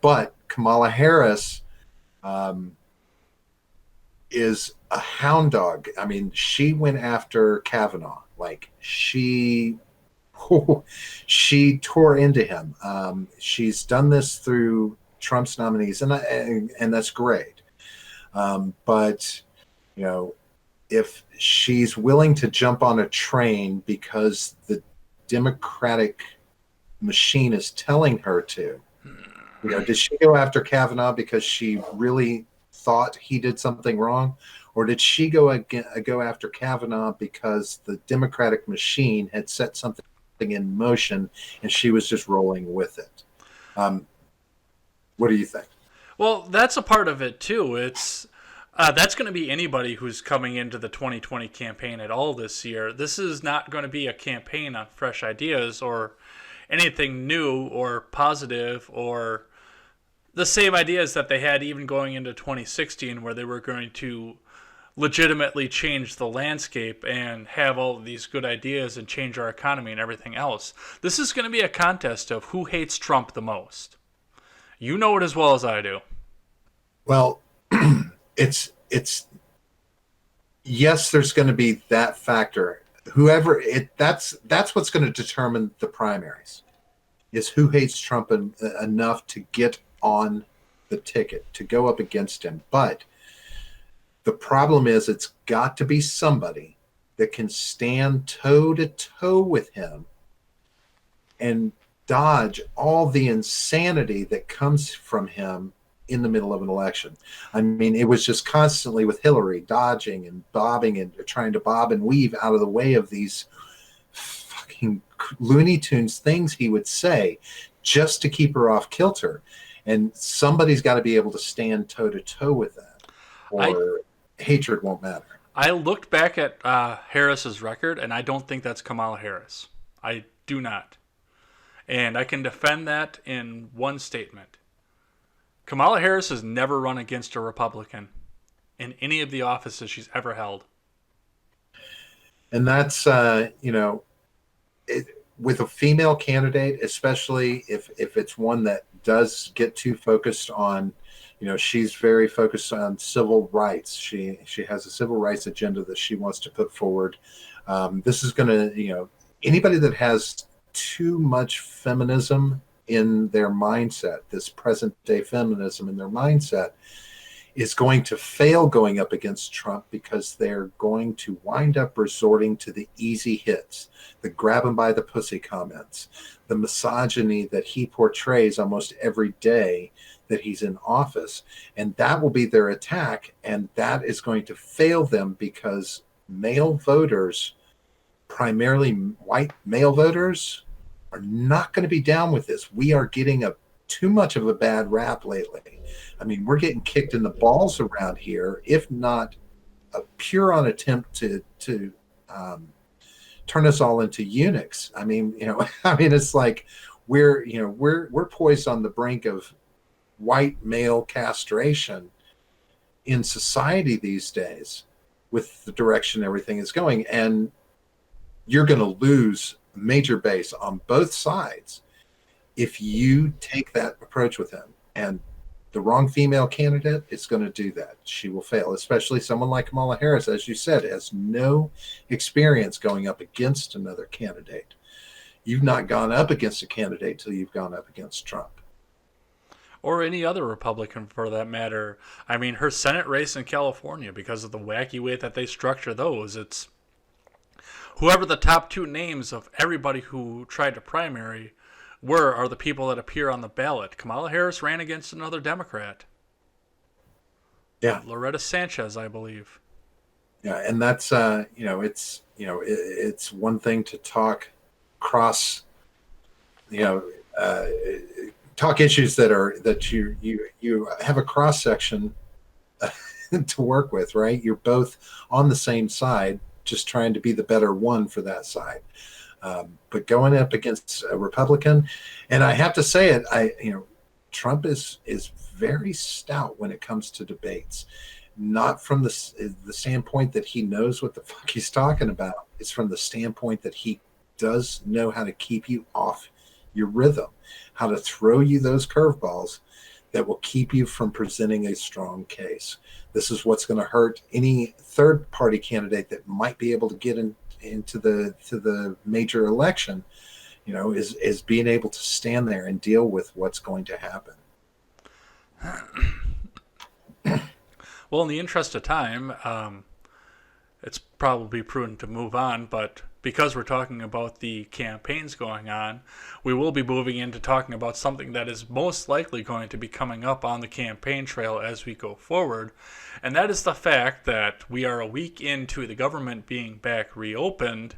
but Kamala Harris is a hound dog. I mean, she went after Kavanaugh. Like she tore into him. She's done this through Trump's nominees, and that's great. But you know, if she's willing to jump on a train because the Democratic machine is telling her to, did she go after Kavanaugh because she really thought he did something wrong, or did she go after Kavanaugh because the Democratic machine had set something in motion and she was just rolling with it? What do you think? Well, that's a part of it too. It's that's going to be anybody who's coming into the 2020 campaign at all this year. This is not going to be a campaign on fresh ideas or anything new or positive or the same ideas that they had even going into 2016, where they were going to legitimately change the landscape and have all of these good ideas and change our economy and everything else. This is going to be a contest of who hates Trump the most. You know it as well as I do. Well, it's yes, there's going to be that factor. That's what's going to determine the primaries, is who hates Trump enough to get on the ticket to go up against him. But the problem is, it's got to be somebody that can stand toe to toe with him and dodge all the insanity that comes from him in the middle of an election. I mean, it was just constantly with Hillary dodging and bobbing and trying to bob and weave out of the way of these fucking Looney Tunes things he would say just to keep her off kilter. And somebody's got to be able to stand toe to toe with that, or hatred won't matter. I looked back at Harris's record, and I don't think that's Kamala Harris. I do not. And I can defend that in one statement. Kamala Harris has never run against a Republican in any of the offices she's ever held. And that's, with a female candidate, especially if it's one that does get too focused on, she's very focused on civil rights. She has a civil rights agenda that she wants to put forward. This is going to, anybody that has too much feminism in their mindset, this present day feminism in their mindset, is going to fail going up against Trump, because they're going to wind up resorting to the easy hits, the grab him by the pussy comments, the misogyny that he portrays almost every day that he's in office. And that will be their attack. And that is going to fail them, because male voters, primarily white male voters, are not going to be down with this. We are getting too much of a bad rap lately. I mean, we're getting kicked in the balls around here, if not a pure attempt to turn us all into eunuchs. I mean, it's like we're poised on the brink of white male castration in society these days, with the direction everything is going. And you're going to lose major base on both sides if you take that approach with him. And the wrong female candidate is going to do that. She will fail, especially someone like Kamala Harris, as you said, has no experience going up against another candidate. You've not gone up against a candidate till you've gone up against Trump. Or any other Republican for that matter. I mean, her Senate race in California, because of the wacky way that they structure those, it's whoever the top two names of everybody who tried to primary are the people that appear on the ballot. Kamala Harris ran against another Democrat. Yeah. Loretta Sanchez, I believe. Yeah, and that's it's one thing to talk cross, talk issues that you have a cross section to work with, right? You're both on the same side, just trying to be the better one for that side. But going up against a Republican, and I have to say it, Trump is very stout when it comes to debates. Not from the standpoint that he knows what the fuck he's talking about. It's from the standpoint that he does know how to keep you off your rhythm, how to throw you those curveballs that will keep you from presenting a strong case. This is what's going to hurt any third party candidate that might be able to get into the major election, is being able to stand there and deal with what's going to happen. Well, in the interest of time, it's probably prudent to move on, but because we're talking about the campaigns going on, we will be moving into talking about something that is most likely going to be coming up on the campaign trail as we go forward, and that is the fact that we are a week into the government being back reopened,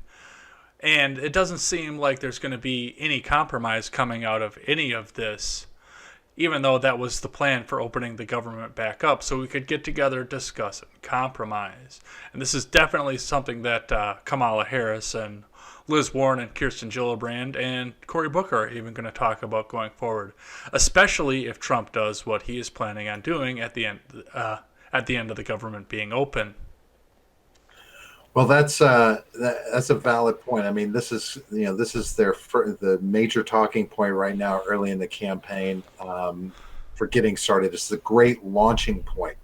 and it doesn't seem like there's going to be any compromise coming out of any of this, even though that was the plan for opening the government back up, so we could get together, discuss it, compromise. And this is definitely something that Kamala Harris and Liz Warren and Kirsten Gillibrand and Cory Booker are even going to talk about going forward, especially if Trump does what he is planning on doing at the end of the government being open. Well, that's a valid point. I mean, this is the major talking point right now, early in the campaign, for getting started. It's the great launching point.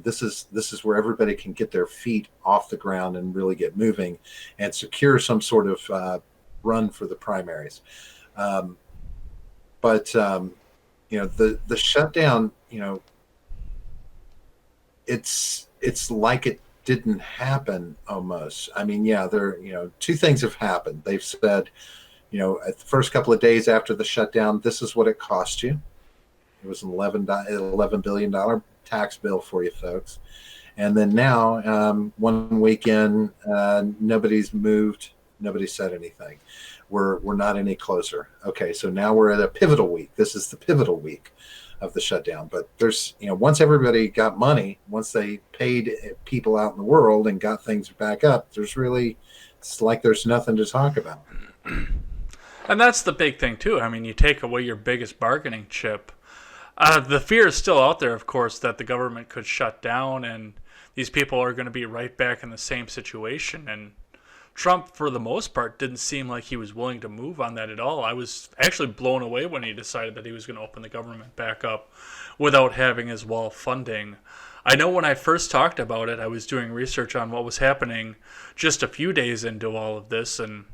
This is where everybody can get their feet off the ground and really get moving, and secure some sort of run for the primaries. But the shutdown, it's like it didn't happen almost. I mean, yeah, two things have happened. They've said, at the first couple of days after the shutdown, this is what it cost you. It was an $11 billion tax bill for you folks. And then now, 1 weekend, nobody's moved. Nobody said anything. We're not any closer. Okay, so now we're at a pivotal week. This is the pivotal week of the shutdown. But there's, once everybody got money, once they paid people out in the world and got things back up, it's like there's nothing to talk about. And that's the big thing, too. I mean, you take away your biggest bargaining chip. The fear is still out there, of course, that the government could shut down and these people are going to be right back in the same situation. And Trump, for the most part, didn't seem like he was willing to move on that at all. I was actually blown away when he decided that he was going to open the government back up without having his wall funding. I know when I first talked about it, I was doing research on what was happening just a few days into all of this, and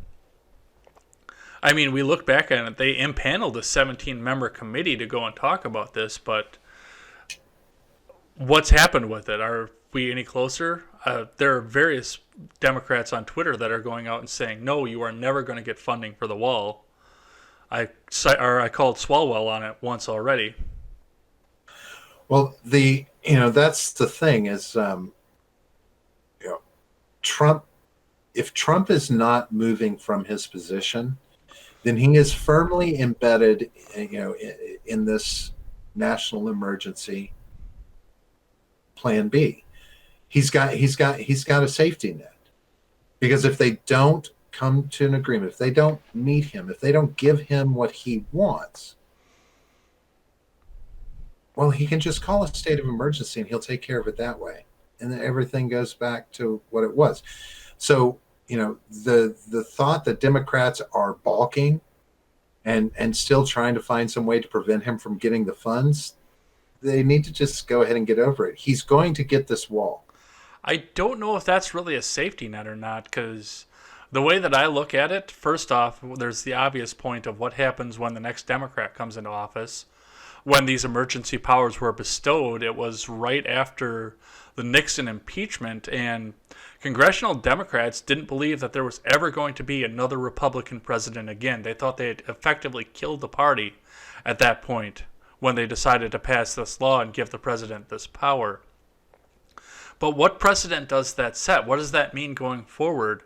I mean, we look back at it, they impaneled a 17-member committee to go and talk about this, but what's happened with it? Are we any closer? There are various Democrats on Twitter that are going out and saying, no, you are never going to get funding for the wall. I called Swalwell on it once already. Well, that's the thing is, Trump, if Trump is not moving from his position, then he is firmly embedded, in this national emergency plan B. He's got a safety net, because if they don't come to an agreement, if they don't meet him, if they don't give him what he wants, well, he can just call a state of emergency and he'll take care of it that way, and then everything goes back to what it was. So, the thought that Democrats are balking and still trying to find some way to prevent him from getting the funds, they need to just go ahead and get over it. He's going to get this wall. I don't know if that's really a safety net or not, because the way that I look at it, first off, there's the obvious point of what happens when the next Democrat comes into office. When these emergency powers were bestowed, it was right after the Nixon impeachment, and congressional Democrats didn't believe that there was ever going to be another Republican president again. They thought they had effectively killed the party at that point when they decided to pass this law and give the president this power. But what precedent does that set? What does that mean going forward?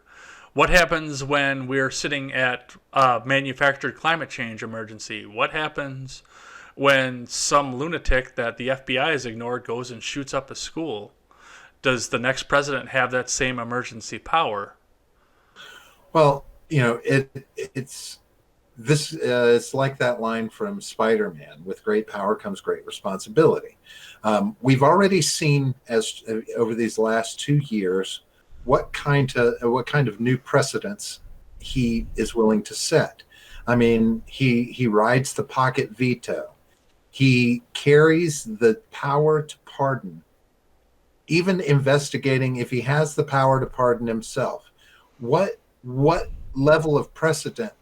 What happens when we're sitting at a manufactured climate change emergency? What happens when some lunatic that the FBI has ignored goes and shoots up a school? Does the next president have that same emergency power? Well, it's like that line from Spider-Man: "With great power comes great responsibility." We've already seen, as over these last 2 years, what kind of new precedents he is willing to set. I mean, he rides the pocket veto. He carries the power to pardon, even investigating if he has the power to pardon himself. What level of precedent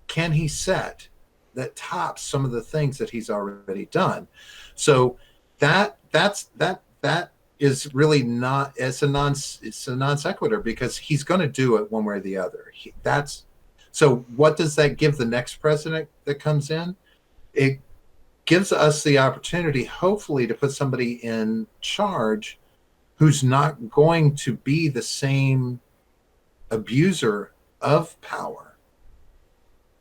can he set that tops some of the things that he's already done? So that is really not, it's a non sequitur, because he's going to do it one way or the other. That's so. What does that give the next president that comes in? It gives us the opportunity, hopefully, to put somebody in charge who's not going to be the same abuser of power,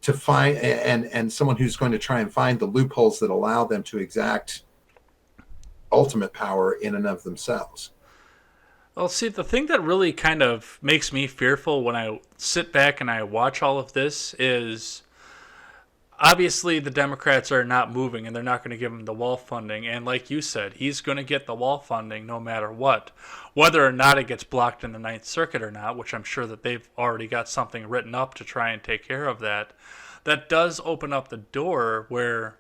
to find, and someone who's going to try and find the loopholes that allow them to exact ultimate power in and of themselves. Well, see, the thing that really kind of makes me fearful when I sit back and I watch all of this is obviously the Democrats are not moving and they're not going to give him the wall funding. And like you said, he's going to get the wall funding no matter what. Whether or not it gets blocked in the Ninth Circuit or not, which I'm sure that they've already got something written up to try and take care of that, that does open up the door where,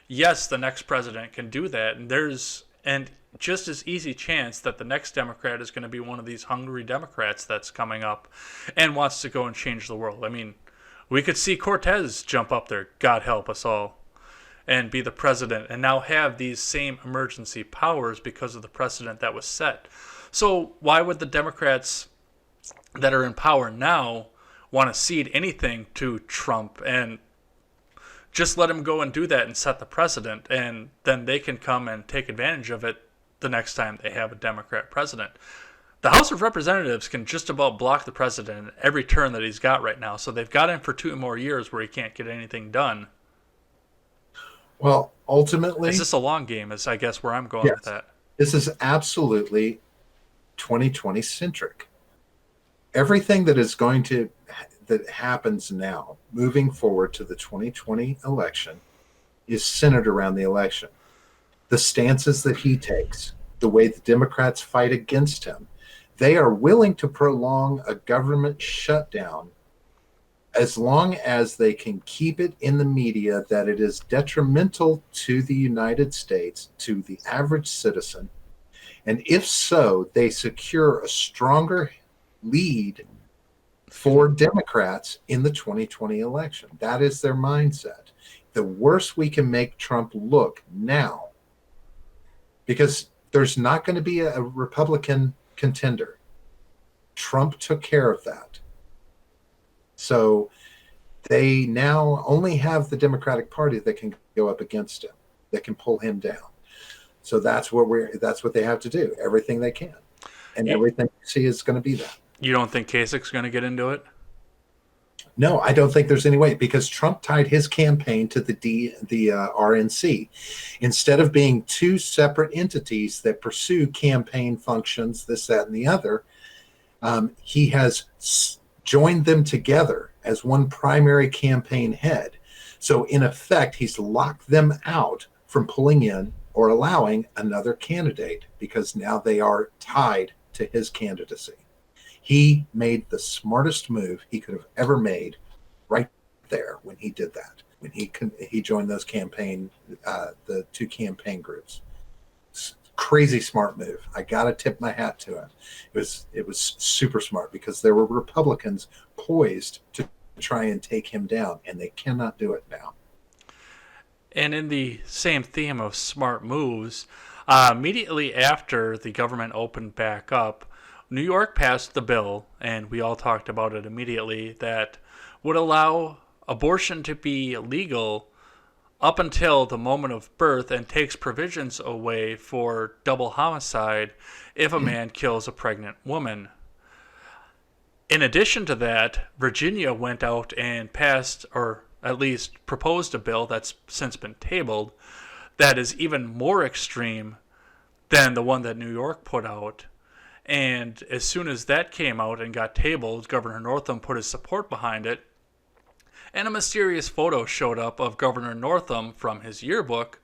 yes, the next president can do that. And there's and just as easy chance that the next Democrat is going to be one of these hungry Democrats that's coming up and wants to go and change the world. I mean, we could see Cortez jump up there, God help us all, and be the president and now have these same emergency powers because of the precedent that was set. So why would the Democrats that are in power now want to cede anything to Trump and just let him go and do that and set the precedent, and then they can come and take advantage of it the next time they have a Democrat president? The House of Representatives can just about block the president every turn that he's got right now, so they've got him for 2 more years where he can't get anything done. Well, ultimately, It's just a long game, is I guess where I'm going yes, with that. this is absolutely 2020 centric. Everything that happens now, moving forward to the 2020 election, is centered around the election. The stances that he takes, the way the Democrats fight against him, they are willing to prolong a government shutdown as long as they can keep it in the media that it is detrimental to the United States, to the average citizen. And if so, they secure a stronger lead for Democrats in the 2020 election. That is their mindset. The worse we can make Trump look now, because there's not going to be a Republican contender. Trump took care of that. So they now only have the Democratic Party that can go up against him, that can pull him down. So that's what they have to do. Everything they can. And everything you see is going to be that. You don't think Kasich's going to get into it? No, I don't think there's any way, because Trump tied his campaign to the RNC. Instead of being two separate entities that pursue campaign functions, this, that, and the other, he has joined them together as one primary campaign head. So in effect, he's locked them out from pulling in or allowing another candidate, because now they are tied to his candidacy. He made the smartest move he could have ever made right there when he did that, when he joined those the two campaign groups. Crazy smart move. I got to tip my hat to him. It was super smart, because there were Republicans poised to try and take him down, and they cannot do it now. And in the same theme of smart moves, immediately after the government opened back up, New York passed the bill, and we all talked about it immediately, that would allow abortion to be legal up until the moment of birth, and takes provisions away for double homicide if a man kills a pregnant woman. In addition to that, Virginia went out and passed, or at least proposed, a bill that's since been tabled that is even more extreme than the one that New York put out. And as soon as that came out and got tabled, Governor Northam put his support behind it, and a mysterious photo showed up of Governor Northam from his yearbook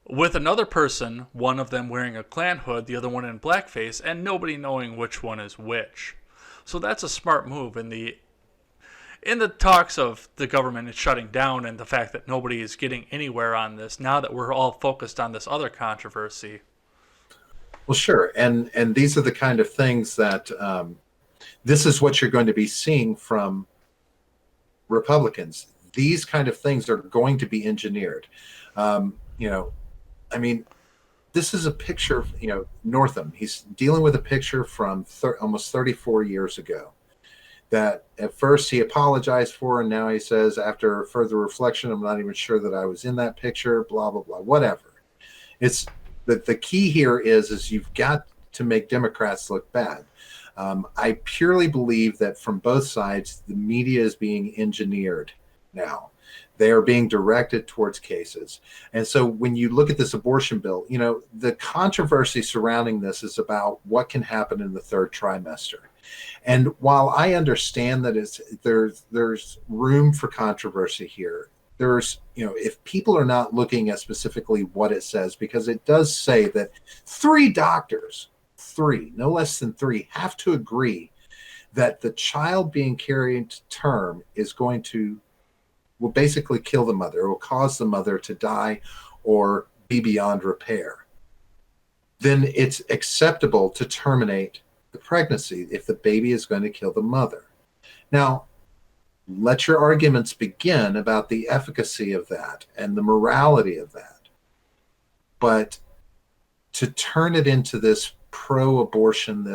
with another person, one of them wearing a Klan hood, the other one in blackface, and nobody knowing which one is which. So that's a smart move in the talks of the government shutting down, and the fact that nobody is getting anywhere on this now that we're all focused on this other controversy. Well, sure. And these are the kind of things that this is what you're going to be seeing from Republicans. These kind of things are going to be engineered. I mean, this is a picture of, Northam. He's dealing with a picture from almost 34 years ago that at first he apologized for, and now he says, after further reflection, I'm not even sure that I was in that picture, blah, blah, blah, whatever. It's the key here is you've got to make Democrats look bad. I purely believe that from both sides, the media is being engineered now. They are being directed towards cases. And so when you look at this abortion bill, the controversy surrounding this is about what can happen in the third trimester. And while I understand that there's room for controversy here, there's, if people are not looking at specifically what it says, because it does say that three doctors, no less than three, have to agree that the child being carried to term will basically kill the mother, or will cause the mother to die or be beyond repair, then it's acceptable to terminate the pregnancy if the baby is going to kill the mother. Now, let your arguments begin about the efficacy of that and the morality of that. But to turn it into this pro-abortion,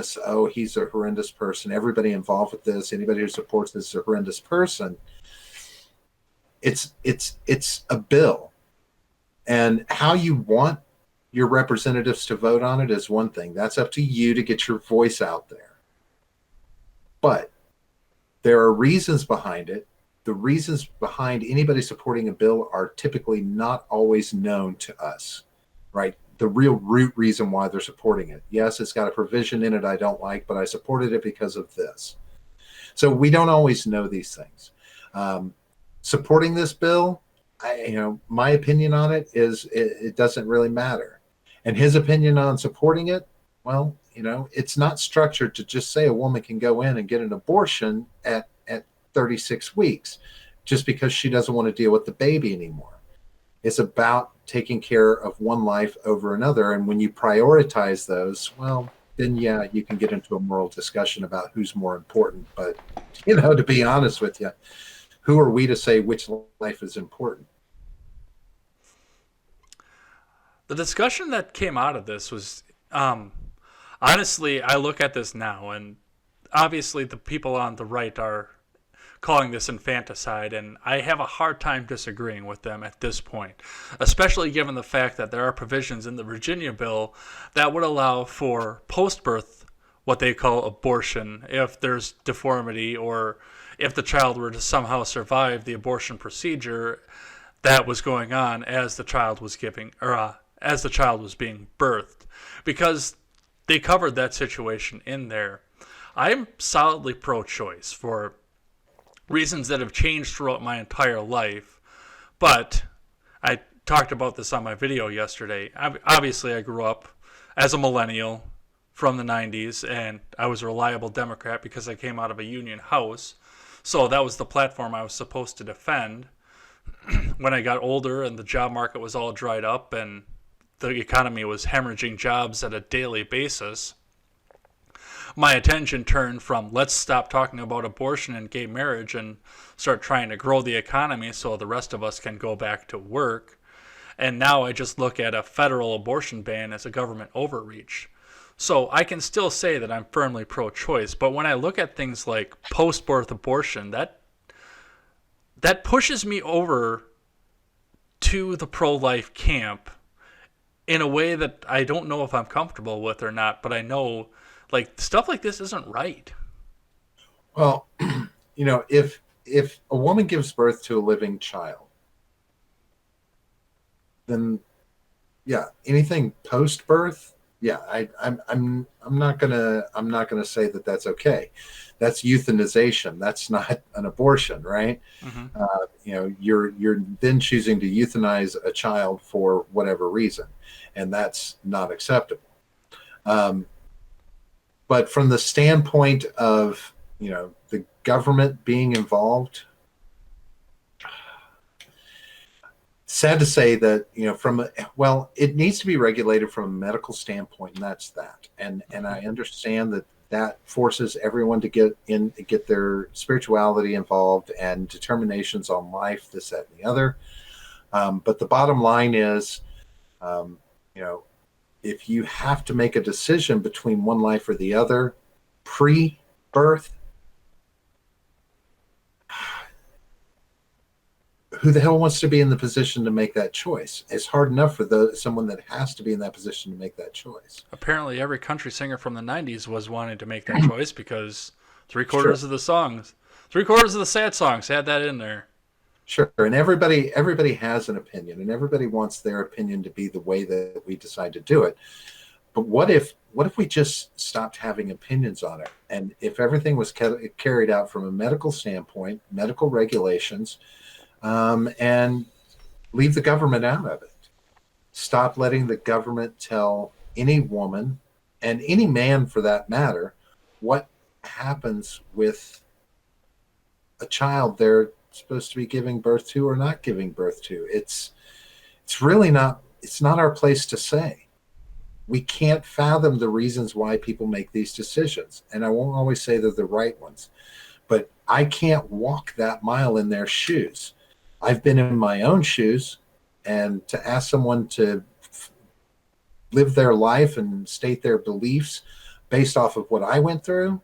he's a horrendous person, everybody involved with this, anybody who supports this is a horrendous person, it's a bill. And how you want your representatives to vote on it is one thing. That's up to you to get your voice out there. But there are reasons behind it. The reasons behind anybody supporting a bill are typically not always known to us, right? The real root reason why they're supporting it. Yes, it's got a provision in it I don't like, but I supported it because of this. So we don't always know these things. Supporting this bill, my opinion on it is it doesn't really matter. And his opinion on supporting it, well, it's not structured to just say a woman can go in and get an abortion at 36 weeks just because she doesn't want to deal with the baby anymore. It's about taking care of one life over another. And when you prioritize those, well, then yeah, you can get into a moral discussion about who's more important. But, to be honest with you, who are we to say which life is important? The discussion that came out of this was, honestly, I look at this now, and obviously the people on the right are calling this infanticide, and I have a hard time disagreeing with them at this point, especially given the fact that there are provisions in the Virginia bill that would allow for post-birth, what they call abortion, if there's deformity or if the child were to somehow survive the abortion procedure that was going on as the child was as the child was being birthed, because they covered that situation in there. I'm solidly pro-choice for reasons that have changed throughout my entire life, but I talked about this on my video yesterday. Obviously, I grew up as a millennial from the 90s, and I was a reliable Democrat because I came out of a union house, so that was the platform I was supposed to defend. When I got older and the job market was all dried up and the economy was hemorrhaging jobs at a daily basis, my attention turned from let's stop talking about abortion and gay marriage and start trying to grow the economy so the rest of us can go back to work. And now I just look at a federal abortion ban as a government overreach. So I can still say that I'm firmly pro-choice, but when I look at things like post-birth abortion, that pushes me over to the pro-life camp in a way that I don't know if I'm comfortable with or not, but I know stuff like this isn't right. Well, if a woman gives birth to a living child, then yeah, anything post-birth, yeah, I'm not gonna say that that's okay. That's euthanization. That's not an abortion, right? Mm-hmm. You're then choosing to euthanize a child for whatever reason, and that's not acceptable. But from the standpoint of, the government being involved, sad to say that, it needs to be regulated from a medical standpoint, and that's that. And I understand that forces everyone to get their spirituality involved and determinations on life, this, that, and the other. But the bottom line is, if you have to make a decision between one life or the other pre-birth, who the hell wants to be in the position to make that choice? It's hard enough for someone that has to be in that position to make that choice. Apparently, every country singer from the '90s was wanting to make that choice because three Sure. quarters of the songs, three quarters of the sad songs had that in there. Sure. And everybody has an opinion, and everybody wants their opinion to be the way that we decide to do it. But what if we just stopped having opinions on it? And if everything was carried out from a medical standpoint, medical regulations, and leave the government out of it. Stop letting the government tell any woman, and any man for that matter, what happens with a child they're supposed to be giving birth to or not giving birth to. It's really not, it's not our place to say. We can't fathom the reasons why people make these decisions. And I won't always say they're the right ones, but I can't walk that mile in their shoes. I've been in my own shoes, and to ask someone to live their life and state their beliefs based off of what I went through,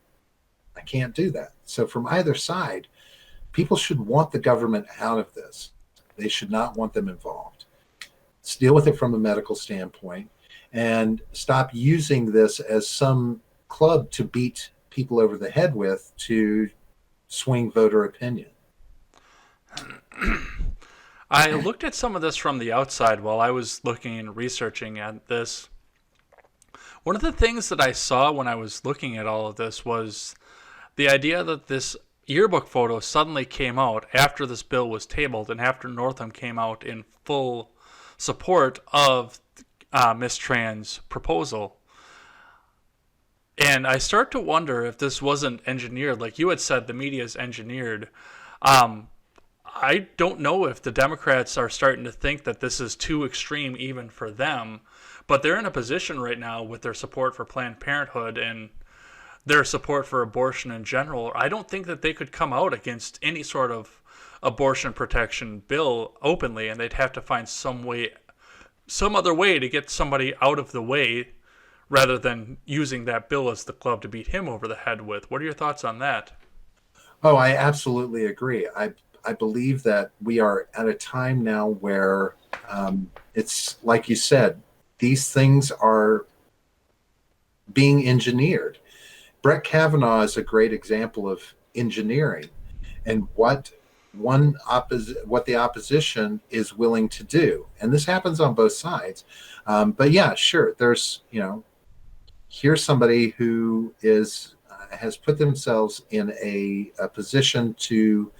I can't do that. So, from either side, people should want the government out of this. They should not want them involved. Let's deal with it from a medical standpoint and stop using this as some club to beat people over the head with to swing voter opinion. I looked at some of this from the outside while I was looking and researching at this. One of the things that I saw when I was looking at all of this was the idea that this yearbook photo suddenly came out after this bill was tabled and after Northam came out in full support of Miss Tran's proposal. And I start to wonder if this wasn't engineered. Like you had said, the media is engineered. Um, I don't know if the Democrats are starting to think that this is too extreme even for them, but they're in a position right now with their support for Planned Parenthood and their support for abortion in general. I don't think that they could come out against any sort of abortion protection bill openly, and they'd have to find some other way to get somebody out of the way rather than using that bill as the club to beat him over the head with. What are your thoughts on that? Oh, I absolutely agree. I believe that we are at a time now where it's like you said, these things are being engineered. Brett Kavanaugh is a great example of engineering and what the opposition is willing to do, and this happens on both sides. But yeah, sure, there's here's somebody who is has put themselves in a position to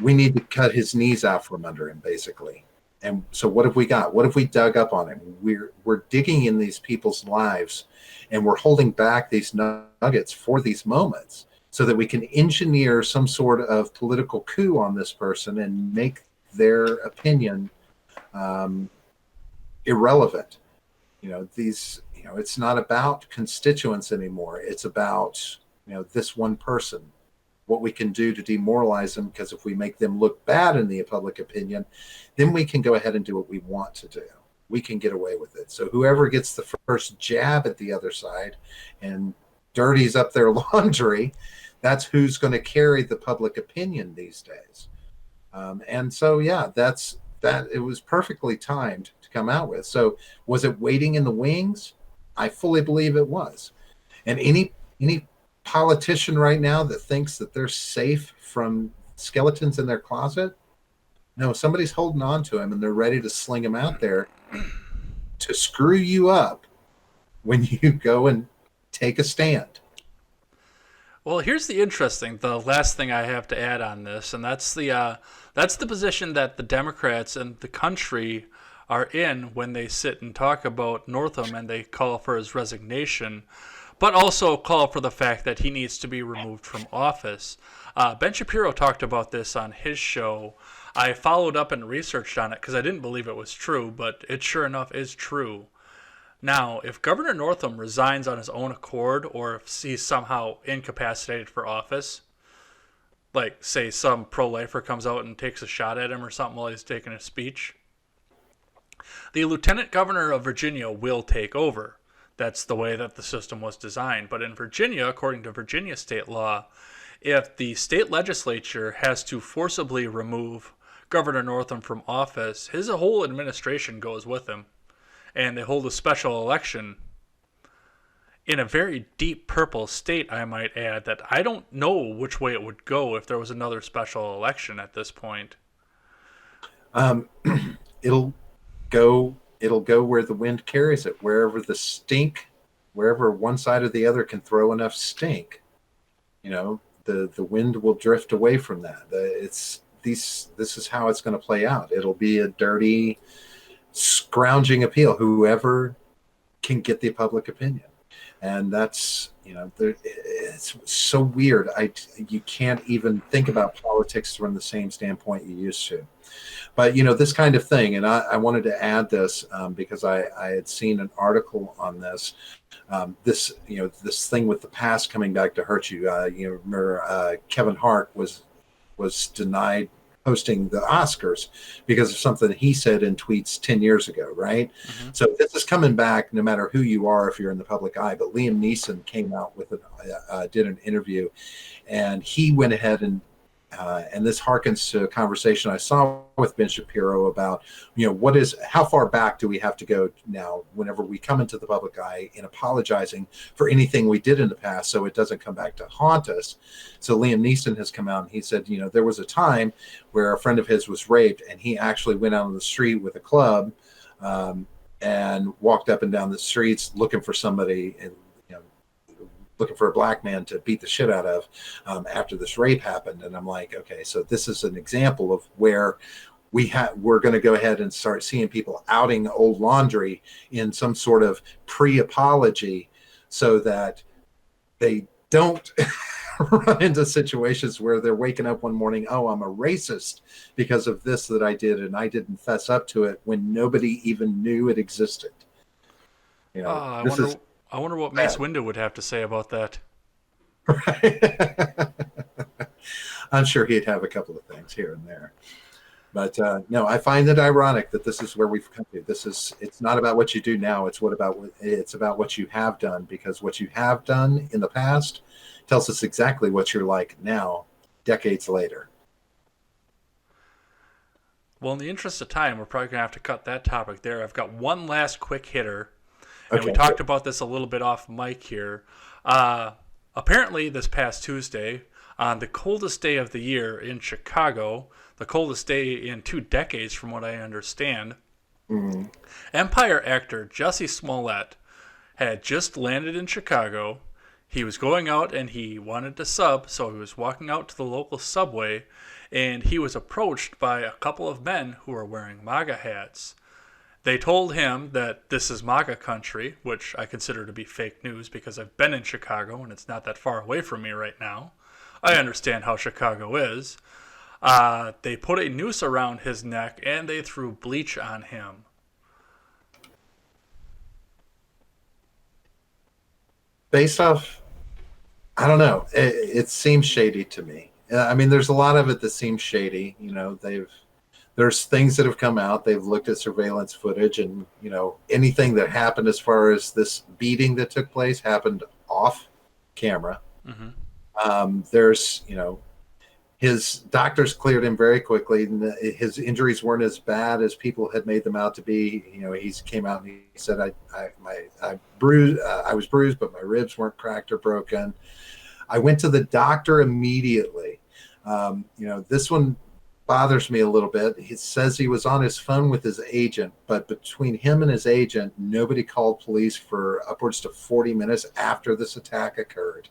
we need to cut his knees out from under him, basically. And so, what have we got? What have we dug up on him? We're digging in these people's lives, and we're holding back these nuggets for these moments, so that we can engineer some sort of political coup on this person and make their opinion irrelevant. It's not about constituents anymore. It's about this one person, what we can do to demoralize them, because if we make them look bad in the public opinion, then we can go ahead and do what we want to do. We can get away with it. So whoever gets the first jab at the other side and dirties up their laundry, that's who's going to carry the public opinion these days. And so, yeah, that it was perfectly timed to come out with. So was it waiting in the wings? I fully believe it was. And any politician right now that thinks that they're safe from skeletons in their closet, no, somebody's holding on to him and they're ready to sling him out there to screw you up when you go and take a stand. Well, here's the last thing I have to add on this, and that's the position that the Democrats and the country are in when they sit and talk about Northam and they call for his resignation, but also call for the fact that he needs to be removed from office. Ben Shapiro talked about this on his show. I followed up and researched on it because I didn't believe it was true, but it sure enough is true. Now, if Governor Northam resigns on his own accord, or if he's somehow incapacitated for office, like, say, some pro-lifer comes out and takes a shot at him or something while he's taking a speech, The lieutenant governor of Virginia will take over. That's the way that the system was designed. But in Virginia, according to Virginia state law, if the state legislature has to forcibly remove Governor Northam from office, his whole administration goes with him. And they hold a special election in a very deep purple state, I might add, that I don't know which way it would go if there was another special election at this point. Um, it'll go. It'll go where the wind carries it. Wherever one side or the other can throw enough stink, the wind will drift away from that. This is how it's going to play out. It'll be a dirty, scrounging appeal. Whoever can get the public opinion. And that's, it's so weird. You can't even think about politics from the same standpoint you used to. But, this kind of thing, and I wanted to add this because I had seen an article on this. This thing with the past coming back to hurt you. Remember Kevin Hart was denied hosting the Oscars because of something he said in tweets 10 years ago, right? Mm-hmm. So this is coming back no matter who you are if you're in the public eye. But Liam Neeson came out with did an interview, and he went ahead and this harkens to a conversation I saw with Ben Shapiro about, how far back do we have to go now whenever we come into the public eye in apologizing for anything we did in the past so it doesn't come back to haunt us. So Liam Neeson has come out and he said, there was a time where a friend of his was raped and he actually went out on the street with a club and walked up and down the streets looking for somebody and looking for a black man to beat the shit out of after this rape happened. And I'm like, okay, so this is an example of where we're going to go ahead and start seeing people outing old laundry in some sort of pre-apology so that they don't run into situations where they're waking up one morning, oh, I'm a racist because of this that I did and I didn't fess up to it when nobody even knew it existed. I wonder what Mace Windu would have to say about that. Right. I'm sure he'd have a couple of things here and there. But no, I find it ironic that this is where we've come to. It's not about what you do now. It's about what you have done, because what you have done in the past tells us exactly what you're like now, decades later. Well, in the interest of time, we're probably going to have to cut that topic there. I've got one last quick hitter. And we talked about this a little bit off mic here. Apparently, this past Tuesday, on the coldest day of the year in Chicago, the coldest day in 2 decades from what I understand, Empire actor Jussie Smollett had just landed in Chicago. He was going out and he wanted to sub, so he was walking out to the local subway, and he was approached by a couple of men who were wearing MAGA hats. They told him that this is MAGA country, which I consider to be fake news because I've been in Chicago and it's not that far away from me right now. I understand how Chicago is. They put a noose around his neck and they threw bleach on him. Based off, I don't know. It seems shady to me. I mean, there's a lot of it that seems shady. There's things that have come out. They've looked at surveillance footage and, anything that happened as far as this beating that took place happened off camera. Mm-hmm. There's, his doctors cleared him very quickly. And his injuries weren't as bad as people had made them out to be. He came out and he said, I was bruised, but my ribs weren't cracked or broken. I went to the doctor immediately. This one bothers me a little bit. He says he was on his phone with his agent, but between him and his agent, nobody called police for upwards to 40 minutes after this attack occurred.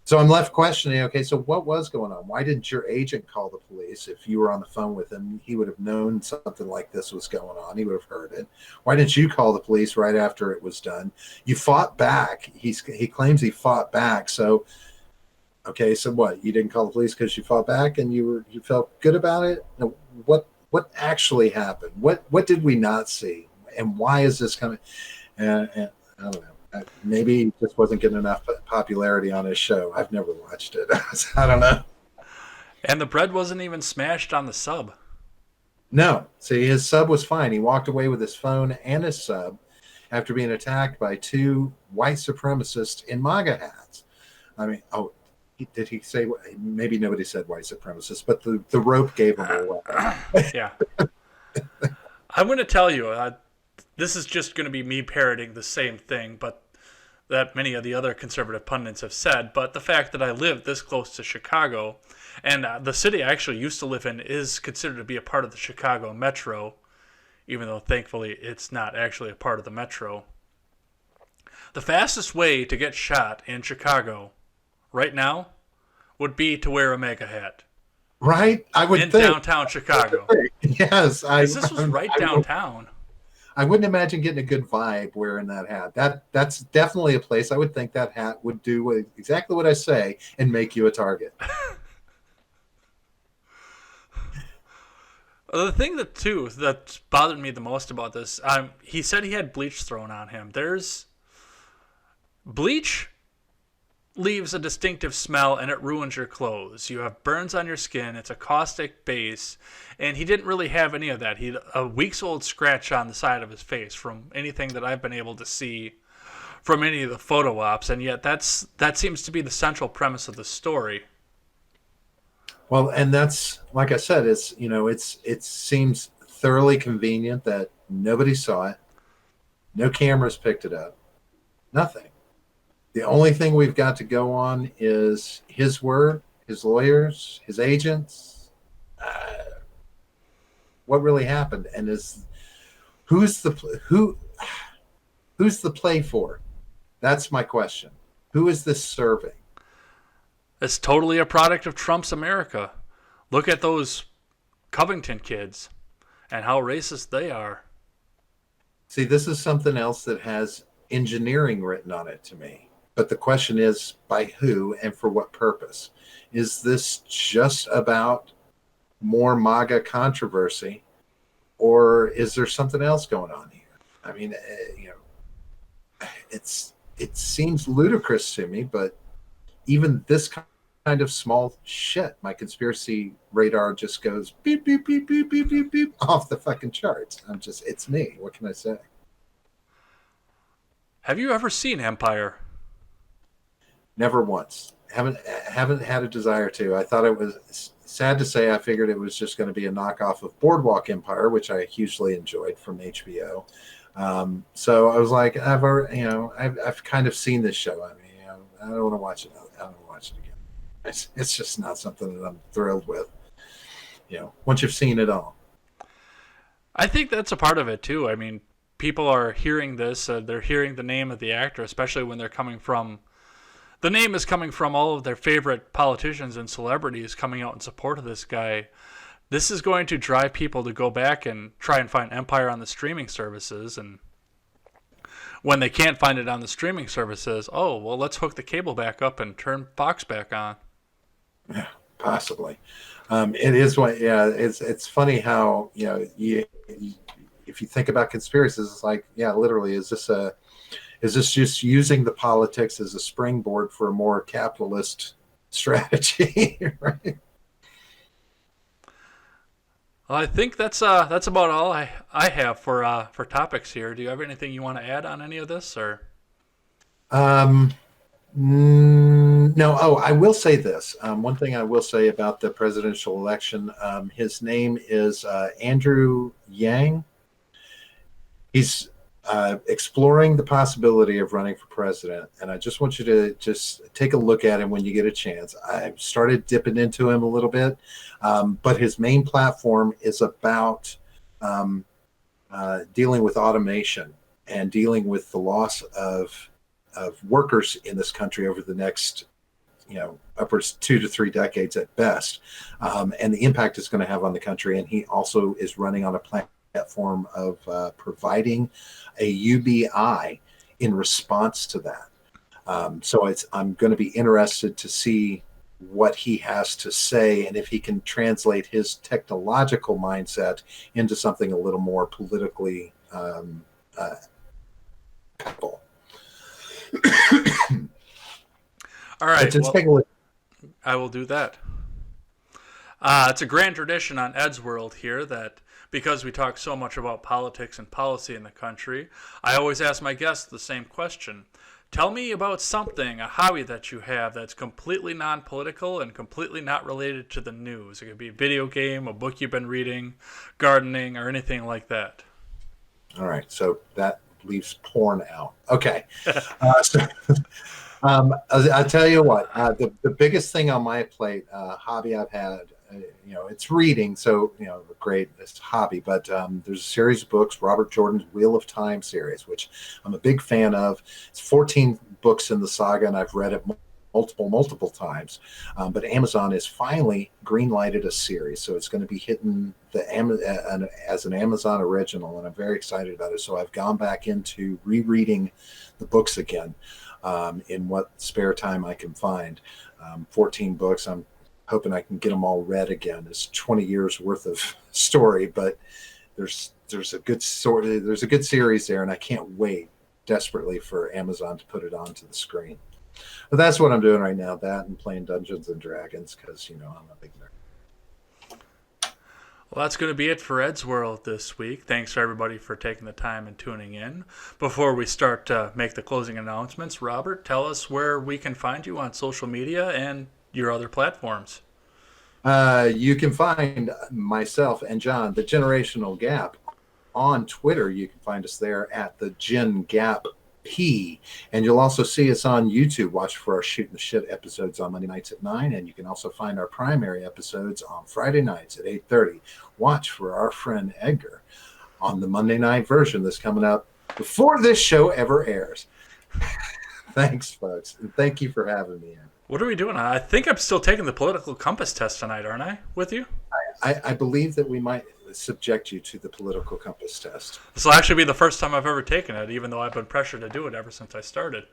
So I'm left questioning, okay, so what was going on? Why didn't your agent call the police? If you were on the phone with him, he would have known something like this was going on. He would have heard it. Why didn't you call the police right after it was done? You fought back. He claims he fought back. So okay, so what? You didn't call the police because you fought back and you felt good about it? No, what actually happened? What did we not see? And why is this coming? And I don't know. Maybe he just wasn't getting enough popularity on his show. I've never watched it. I don't know. And the bread wasn't even smashed on the sub. No, see, his sub was fine. He walked away with his phone and his sub after being attacked by two white supremacists in MAGA hats. I mean, oh, did he say? Maybe nobody said white supremacists, but the rope gave him away. Yeah. I'm going to tell you, this is just going to be me parroting the same thing, but that many of the other conservative pundits have said. But the fact that I live this close to Chicago, and the city I actually used to live in is considered to be a part of the Chicago metro, even though thankfully it's not actually a part of the metro. The fastest way to get shot in Chicago right now would be to wear a MAGA hat Right? I would in think. downtown Chicago. Yes, Because this was right downtown. I wouldn't imagine getting a good vibe wearing that hat. That's definitely a place I would think that hat would do exactly what I say and make you a target. The thing that bothered me the most about this, he said he had bleach thrown on him. There's bleach leaves a distinctive smell and it ruins your clothes. You have burns on your skin. It's a caustic base, and he didn't really have any of that. He had a week's old scratch on the side of his face from anything that I've been able to see from any of the photo ops, and yet that seems to be the central premise of the story. Well, and that's like I said, it seems thoroughly convenient that nobody saw it, no cameras picked it up, nothing. The only thing we've got to go on is his word, his lawyers, his agents. What really happened, and who's the who who's the play for? That's my question. Who is this serving? It's totally a product of Trump's America. Look at those Covington kids and how racist they are. See, this is something else that has engineering written on it to me. But the question is, by who and for what purpose? Is this just about more MAGA controversy, or is there something else going on here? I mean, it seems ludicrous to me, but even this kind of small shit, my conspiracy radar just goes beep beep beep beep beep beep beep off the fucking charts. It's me. What can I say? Have you ever seen Empire? Never once. Haven't had a desire to. I thought it was sad to say. I figured it was just going to be a knockoff of Boardwalk Empire, which I hugely enjoyed from HBO. So I was like, I've kind of seen this show. I mean, I don't want to watch it. I don't want to watch it again. It's just not something that I'm thrilled with. Once you've seen it all. I think that's a part of it too. I mean, people are hearing this. They're hearing the name of the actor, especially when they're coming from. The name is coming from all of their favorite politicians and celebrities coming out in support of this guy. This is going to drive people to go back and try and find Empire on the streaming services. And when they can't find it on the streaming services, oh, well, let's hook the cable back up and turn Fox back on. Yeah, possibly. It is what, yeah, it's funny how, if you think about conspiracies, it's like, yeah, literally, is this just using the politics as a springboard for a more capitalist strategy, right? Well, I think that's about all I have for topics here. Do you have anything you want to add on any of this, or? No. Oh, I will say this. One thing I will say about the presidential election. His name is Andrew Yang. He's exploring the possibility of running for president, and I just want you to just take a look at him when you get a chance. I've started dipping into him a little bit, but his main platform is about dealing with automation and dealing with the loss of workers in this country over the next upwards 2 to 3 decades at best, and the impact it's going to have on the country. And he also is running on a platform of providing a UBI in response to that. So I'm going to be interested to see what he has to say, and if he can translate his technological mindset into something a little more politically palatable. All right. Just take a look. I will do that. It's a grand tradition on Ed's World here that because we talk so much about politics and policy in the country, I always ask my guests the same question. Tell me about something, a hobby that you have that's completely non-political and completely not related to the news. It could be a video game, a book you've been reading, gardening, or anything like that. All right, so that leaves porn out. Okay. I'll tell you what, the biggest thing on my plate, hobby I've had, it's reading. So, great, it's a hobby, but there's a series of books, Robert Jordan's Wheel of Time series, which I'm a big fan of. It's 14 books in the saga, and I've read it multiple times. But Amazon has finally green-lighted a series, so it's going to be hitting as an Amazon original, and I'm very excited about it. So I've gone back into rereading the books again. In what spare time I can find. 14 books. I'm hoping I can get them all read again. It's 20 years worth of story, but there's a good series there, and I can't wait desperately for Amazon to put it onto the screen. But that's what I'm doing right now. That and playing Dungeons and Dragons because I'm a big nerd. Well, that's going to be it for Ed's World this week. Thanks for everybody for taking the time and tuning in. Before we start to make the closing announcements, Robert, tell us where we can find you on social media and your other platforms. You can find myself and John, the Generational Gap, on Twitter. You can find us there at the Gen Gap P, and you'll also see us on YouTube. Watch for our Shooting the Shit episodes on Monday nights at 9, and you can also find our primary episodes on Friday nights at 8:30. Watch for our friend Edgar on the Monday night version that's coming up before this show ever airs. Thanks, folks, and thank you for having me in. What are we doing? I think I'm still taking the political compass test tonight, aren't I, with you? I believe that we might subject you to the political compass test. This will actually be the first time I've ever taken it, even though I've been pressured to do it ever since I started.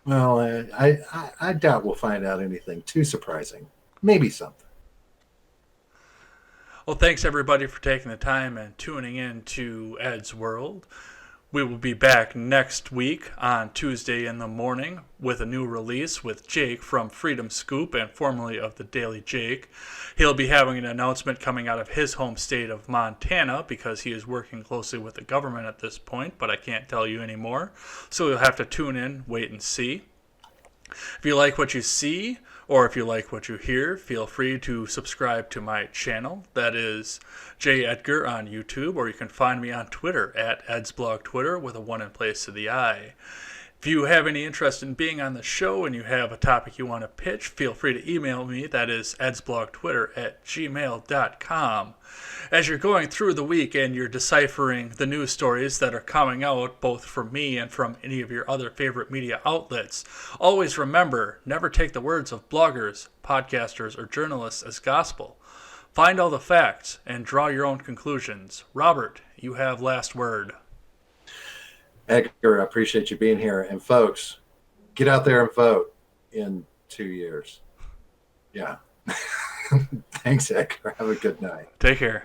Well, I doubt we'll find out anything too surprising. Maybe something. Well, thanks everybody for taking the time and tuning in to Ed's World. We will be back next week on Tuesday in the morning with a new release with Jake from Freedom Scoop and formerly of the Daily Jake. He'll be having an announcement coming out of his home state of Montana because he is working closely with the government at this point, but I can't tell you anymore. So you'll have to tune in, wait and see. If you like what you see, or if you like what you hear, feel free to subscribe to my channel. That is J. Edgar on YouTube, or you can find me on Twitter at EdsBlogTwitter with a 1 in place of the I. If you have any interest in being on the show and you have a topic you want to pitch, feel free to email me. That is edsblogtwitter@gmail.com. As you're going through the week and you're deciphering the news stories that are coming out, both from me and from any of your other favorite media outlets, always remember, never take the words of bloggers, podcasters, or journalists as gospel. Find all the facts and draw your own conclusions. Robert, you have last word. Edgar, I appreciate you being here. And folks, get out there and vote in 2 years. Yeah. Thanks, Edgar. Have a good night. Take care.